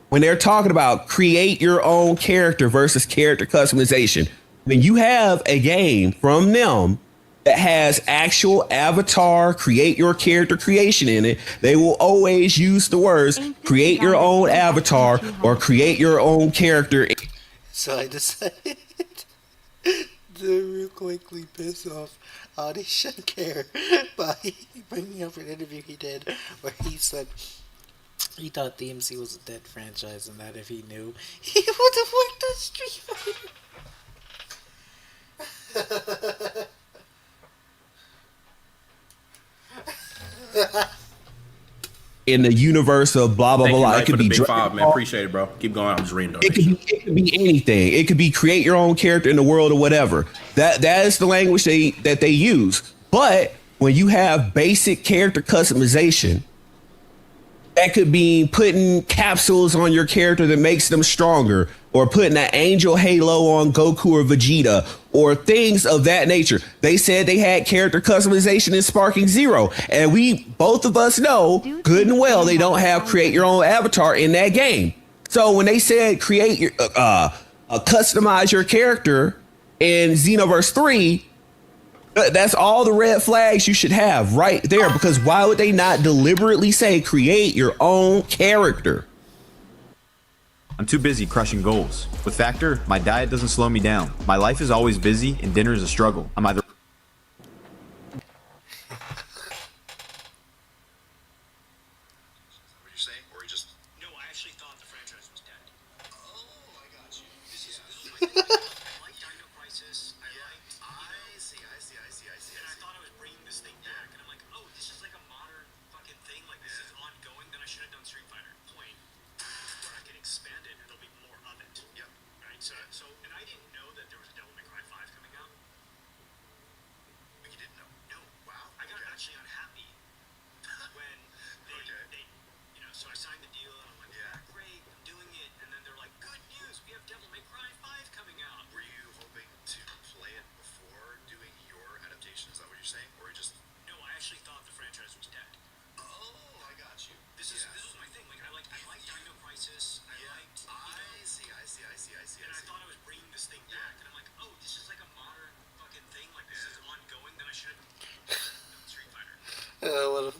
when they're talking about create your own character versus character customization. When you have a game from them that has actual avatar, create your character creation in it, they will always use the words create your own avatar or create your own character. So I decided to real quickly piss off Audition Care by bringing up an interview he did where he said he thought DMC was a dead franchise and that if he knew, he would have worked on Street Fighter. In the universe of blah blah blah, it could be Dragonball, man. Appreciate it, bro. Keep going. I'm just reading. It could be anything. It could be create your own character in the world or whatever. That is the language that they use. But when you have basic character customization, that could be putting capsules on your character that makes them stronger, or putting an angel halo on Goku or Vegeta, or things of that nature. They said they had character customization in Sparking Zero, and we both of us know good and well they don't have create your own avatar in that game. So when they said create your customize your character in Xenoverse 3, that's all the red flags you should have right there, because why would they not deliberately say create your own character? I'm too busy crushing goals. With Factor, my diet doesn't slow me down. My life is always busy and dinner is a struggle. I'm either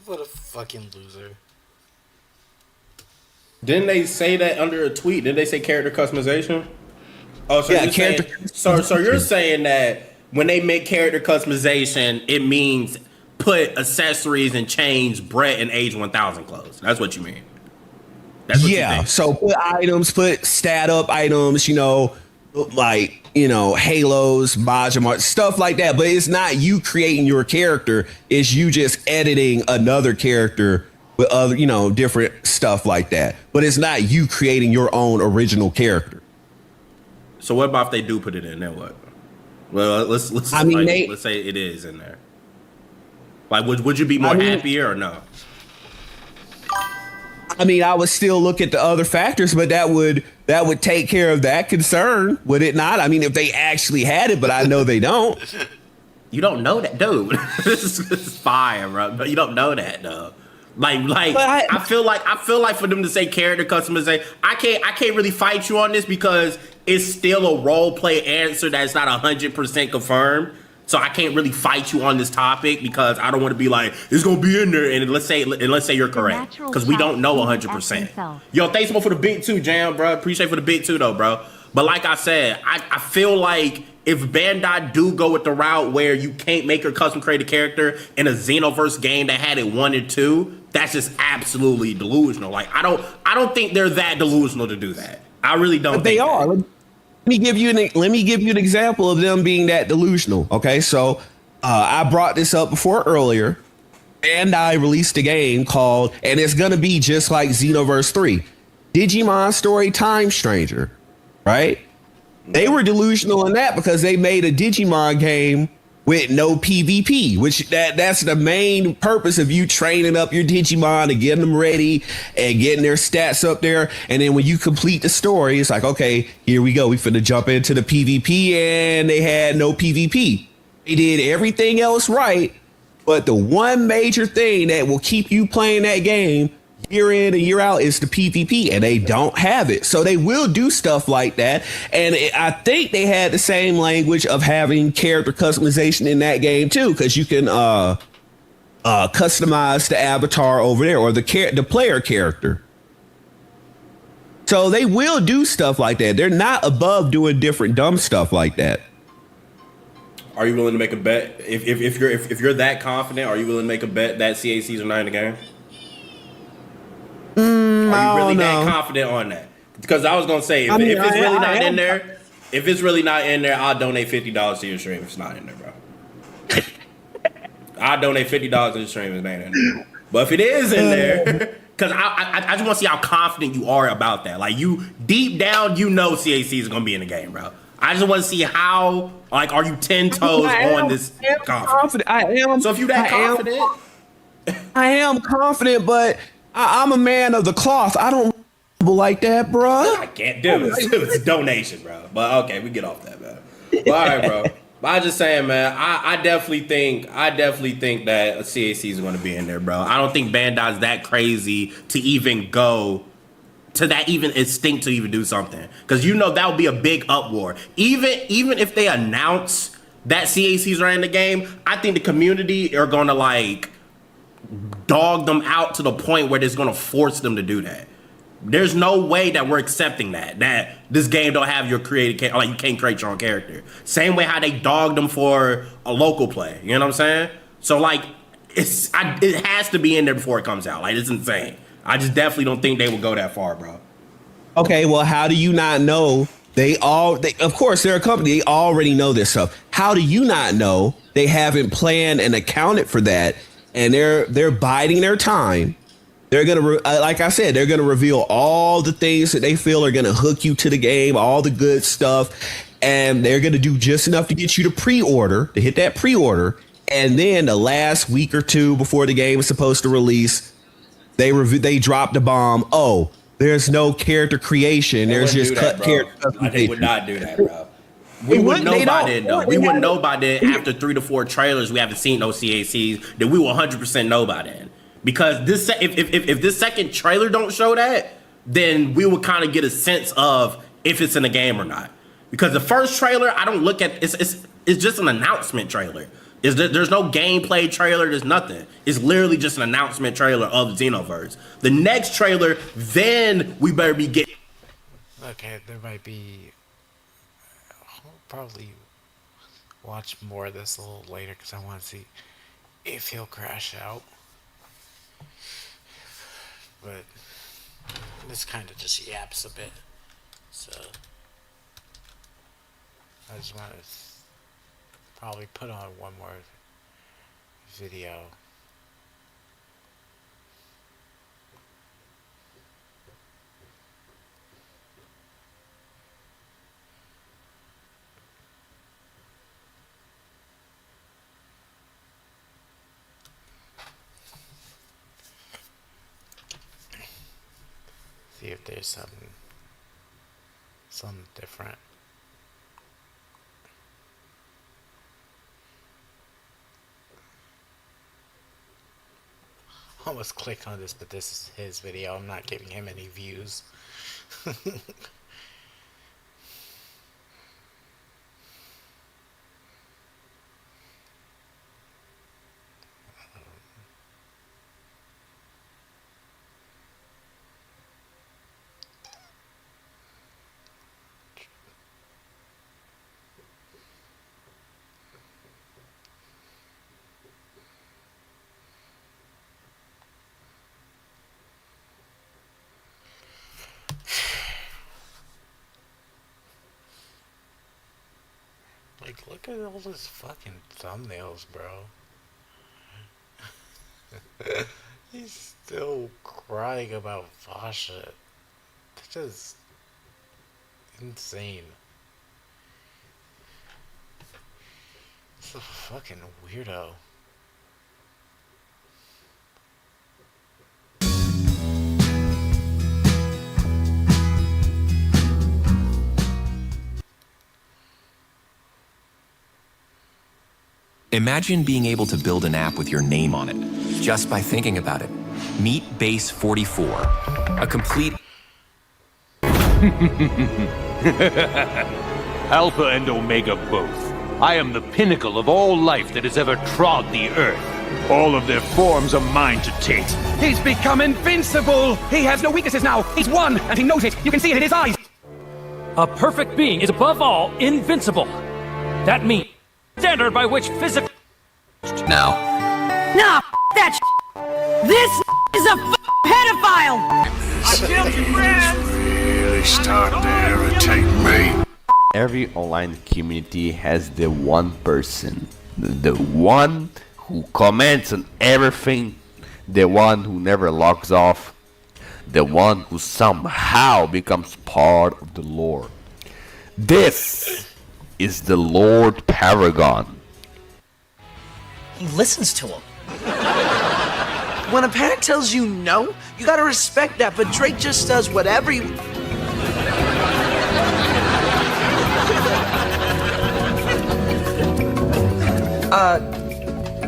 What a fucking loser. Didn't they say that under a tweet? Didn't they say character customization? Oh, so yeah, so you're saying that when they make character customization, it means put accessories and chains Brett and Age 1000 clothes. That's what you mean. That's what you think. So put items, put stat up items, like, halos, Majima, stuff like that. But it's not you creating your character. It's you just editing another character with other, different stuff like that. But it's not you creating your own original character. So what about if they do put it in? Then what? Well, let's say it is in there. Like, would you be more happier or no? I mean, I would still look at the other factors, but that would take care of that concern, would it not? I mean, if they actually had it, but I know they don't. You don't know that, dude. This is fire, bro. But you don't know that, though. I feel like for them to say character customization, I can't really fight you on this because it's still a role play answer that's not 100% confirmed. So I can't really fight you on this topic because I don't want to be like, it's gonna be in there, and let's say you're correct, because we don't know 100%. Yo, thanks for the bit too, Jam, bro. Appreciate for the bit too, though, bro. But like I said, I feel like if Bandai do go with the route where you can't make your custom created character in a Xenoverse game that had it 1 and 2, that's just absolutely delusional. Like I don't think they're that delusional to do that. I really don't. But they are. Let me give you an example of them being that delusional. Okay, so I brought this up before earlier, and I released a game called, and it's gonna be just like Xenoverse 3, Digimon Story Time Stranger, right? They were delusional in that because they made a Digimon game with no PvP, which that's the main purpose of you training up your Digimon and getting them ready and getting their stats up there. And then when you complete the story, it's like, okay, here we go. We finna jump into the PvP, and they had no PvP. They did everything else right, but the one major thing that will keep you playing that game year in and year out is the PvP, and they don't have it. So they will do stuff like that. And I think they had the same language of having character customization in that game too, because you can customize the avatar over there, or the player character. So they will do stuff like that. They're not above doing different dumb stuff like that. Are you willing to make a bet? If you're that confident, are you willing to make a bet that CACs are not in the game? Are you really that confident on that? Because I was gonna say, if it's really not in there, if it's really not in there, I'll donate $50 to your stream. If it's not in there, bro, I'll donate $50 to the stream if it ain't in there. But if it is in there, because I just want to see how confident you are about that. Like you deep down, you know CAC is gonna be in the game, bro. I just want to see how, like, are you 10 toes on this confidence? I am. So if you that confident, I am confident, but I'm a man of the cloth. I don't like that, bro. I can't do it. It's a donation, bro. But okay, we get off that, man. But, all right, bro. But I just saying, man. I definitely think that CAC is going to be in there, bro. I don't think Bandai's that crazy to even go to that even instinct to even do something, because you know that would be a big uproar. Even if they announce that CACs are in the game, I think the community are going to like dog them out to the point where it's going to force them to do that. There's no way that we're accepting that this game don't have your created character, like you can't create your own character. Same way how they dogged them for a local play. You know what I'm saying? So like it has to be in there before it comes out. Like it's insane. I just definitely don't think they will go that far, bro. Okay, well, how do you not know? Of course, they're a company. They already know this stuff. How do you not know they haven't planned and accounted for that? And they're biding their time. They're gonna, like I said, they're gonna reveal all the things that they feel are gonna hook you to the game, all the good stuff, and they're gonna do just enough to get you to hit that pre-order, and then the last week or two before the game is supposed to release, they drop the bomb. Oh, there's no character creation. There's just character customization. They would not do that, bro. We wouldn't know by then, though. We wouldn't know by then after 3 to 4 trailers. We haven't seen those CACs. That we will 100% know by then. Because if this second trailer don't show that, then we will kind of get a sense of if it's in the game or not. Because the first trailer, I don't look at it's just an announcement trailer. There's no gameplay trailer. There's nothing. It's literally just an announcement trailer of Xenoverse. The next trailer, then we better be getting. Okay, there might be. I'll probably watch more of this a little later because I want to see if he'll crash out. But this kind of just yaps a bit, so I just want to probably put on one more video. See if there's something different. Almost clicked on this, but this is his video. I'm not giving him any views. Like, look at all these fucking thumbnails, bro. He's still crying about Vasha. That's just insane. It's a fucking weirdo. Imagine being able to build an app with your name on it, just by thinking about it. Meet Base 44, a complete... Alpha and Omega both. I am the pinnacle of all life that has ever trod the earth. All of their forms are mine to take. He's become invincible! He has no weaknesses now! He's won, and he knows it! You can see it in his eyes! A perfect being is above all invincible. That means standard by which physical... Now. Nah, that This is a pedophile! I killed your friends! Really starting to irritate me. Every online community has the one person, the one who comments on everything, the one who never logs off, the one who somehow becomes part of the lore. This is the Lord Paragon. He listens to him. When a parent tells you no, you gotta respect that, but Drake just does whatever he...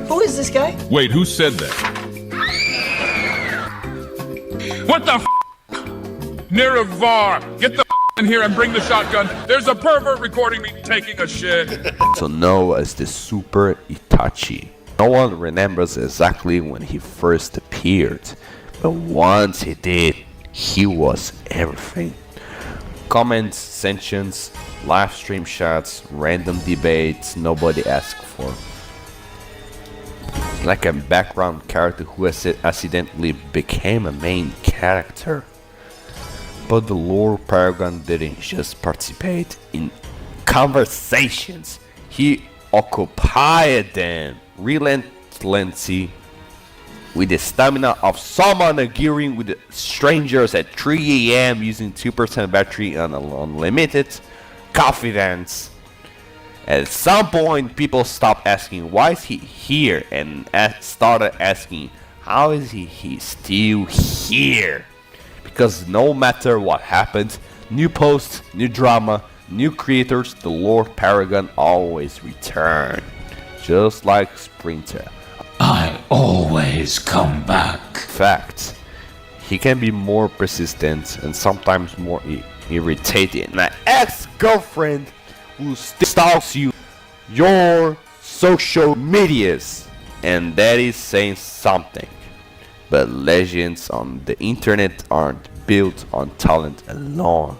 Who is this guy? Wait, who said that? What the f***? Niravar, get the f*** in here and bring the shotgun. There's a pervert recording me taking a shit. So known as the Super Itachi. No one remembers exactly when he first appeared, but once he did, he was everything. Comments, sessions, live stream chats, random debates nobody asked for. Like a background character who accidentally became a main character. But the Lord Paragon didn't just participate in conversations, he occupied them relentlessly with the stamina of someone arguing with strangers at 3 AM using 2% battery and unlimited confidence. At some point, people stopped asking, why is he here? And started asking, how is he still here? Because no matter what happens, new posts, new drama, new creators, the Lord Paragon always return. Just like Sprinter. I always come back. Fact. He can be more persistent and sometimes more irritating. My ex-girlfriend who stalks you, your social medias, and that is saying something. But legends on the internet aren't built on talent alone.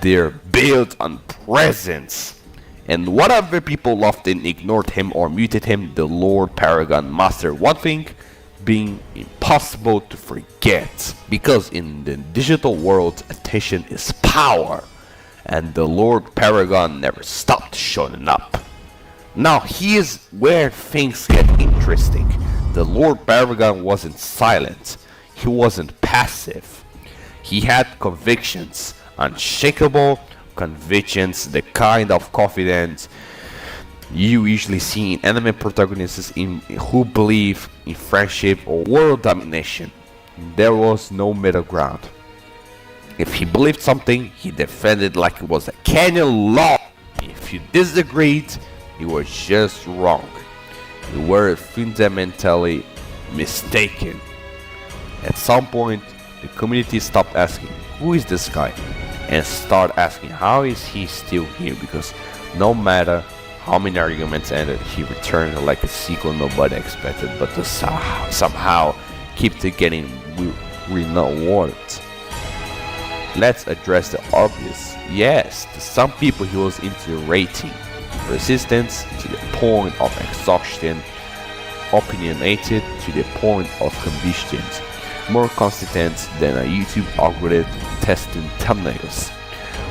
They're built on presence. And whatever people often ignored him or muted him, the Lord Paragon mastered one thing, being impossible to forget. Because in the digital world, attention is power. And the Lord Paragon never stopped showing up. Now here's where things get interesting. The Lord Paragon wasn't silent. He wasn't passive. He had convictions, unshakable convictions, the kind of confidence you usually see in anime protagonists who believe in friendship or world domination. There was no middle ground. If he believed something, he defended like it was a canon law. If you disagreed, you were just wrong. You were fundamentally mistaken. At some point, the community stopped asking, who is this guy? And start asking, how is he still here? Because no matter how many arguments ended, he returned like a sequel nobody expected, but to somehow keep getting rewarded. Let's address the obvious. Yes, to some people he was invigorating, resistance to the point of exhaustion, opinionated to the point of combustion, more consistent than a YouTube algorithm testing thumbnails,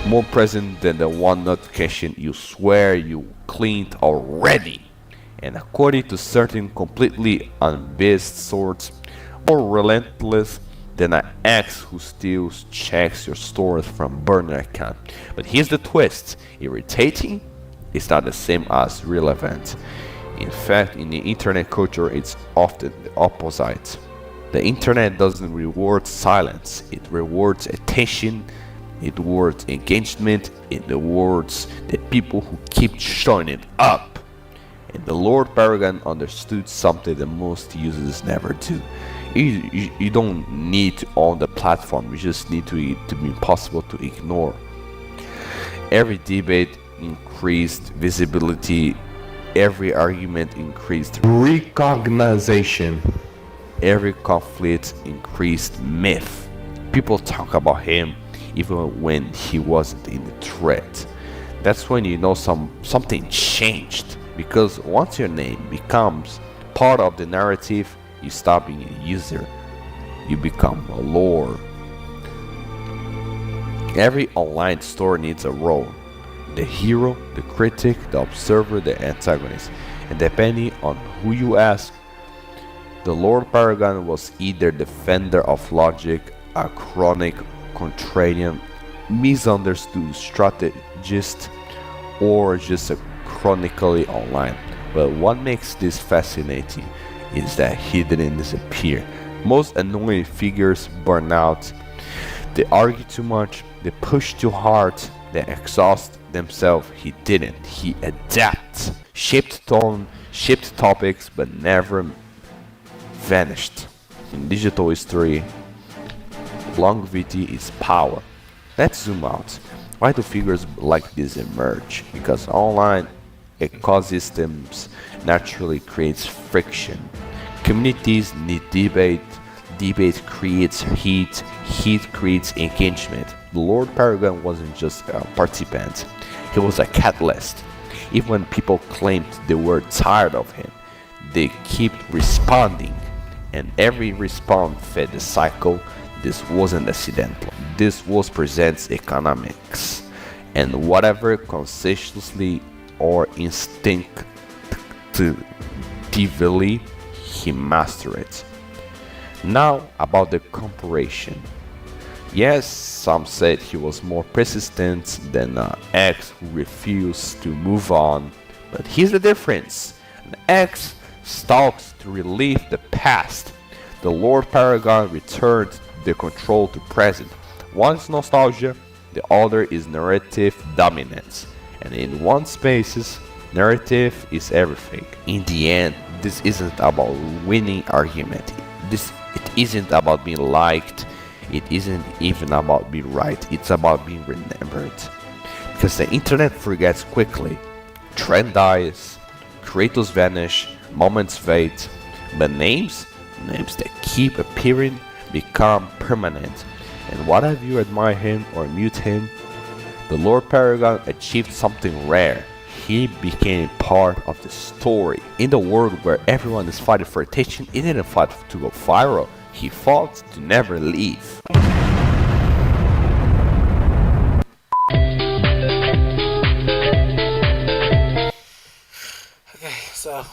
more present than the one notification you swear you cleaned already. And according to certain completely unbiased sources, more relentless than an ex who still checks your stories from burner account. But here's the twist: irritating is not the same as relevant. In fact, in the internet culture, it's often the opposite. The internet doesn't reward silence, it rewards attention, it rewards engagement, it rewards the people who keep showing it up. And the Lord Paragon understood something that most users never do. You don't need to own the platform, you just need to be impossible to ignore. Every debate increased visibility, every argument increased recognition, every conflict increased myth. People talk about him even when he wasn't in the threat. That's when you know something changed, because once your name becomes part of the narrative, you stop being a user, you become a lore. Every online story needs a role: the hero, the critic, the observer, the antagonist. And depending on who you ask, the Lord Paragon was either defender of logic, a chronic contrarian, misunderstood strategist, or just a chronically online. But what makes this fascinating is that he didn't disappear. Most annoying figures burn out. They argue too much, they push too hard, they exhaust themselves. He didn't. He adapted, shaped tone, shaped topics, but never vanished. In digital history, longevity is power. Let's zoom out. Why do figures like this emerge? Because online ecosystems naturally creates friction. Communities need debate. Debate creates heat. Heat creates engagement. The Lord Paragon wasn't just a participant. He was a catalyst. Even when people claimed they were tired of him, they kept responding. And every response fed the cycle. This wasn't accidental. This was presents economics. And whatever consciously or instinctively, he mastered it. Now about the comparison. Yes, some said he was more persistent than an ex who refused to move on. But here's the difference. An ex stalks to relive the past. The Lord Paragon returned the control to present. One is nostalgia, the other is narrative dominance. And in one spaces, narrative is everything. In the end, this isn't about winning argument. It isn't about being liked. It isn't even about being right. It's about being remembered. Because the internet forgets quickly. Trend dies, creators vanish, moments fade. But names that keep appearing become permanent. And whether you admire him or mute him, the Lord Paragon achieved something rare. He became part of the story. In the world where everyone is fighting for attention, he didn't fight to go viral. He fought to never leave. Okay, so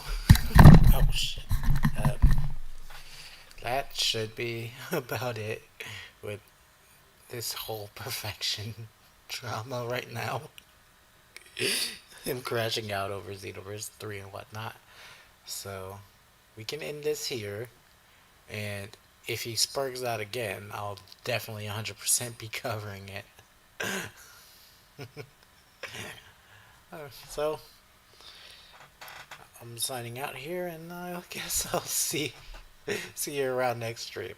oh shit. That should be about it with this whole perfection drama right now. Him crashing out over Xenoverse 3 and whatnot. So we can end this here, and if he sparks out again, I'll definitely 100% be covering it. So I'm signing out here, and I guess I'll see you around next stream.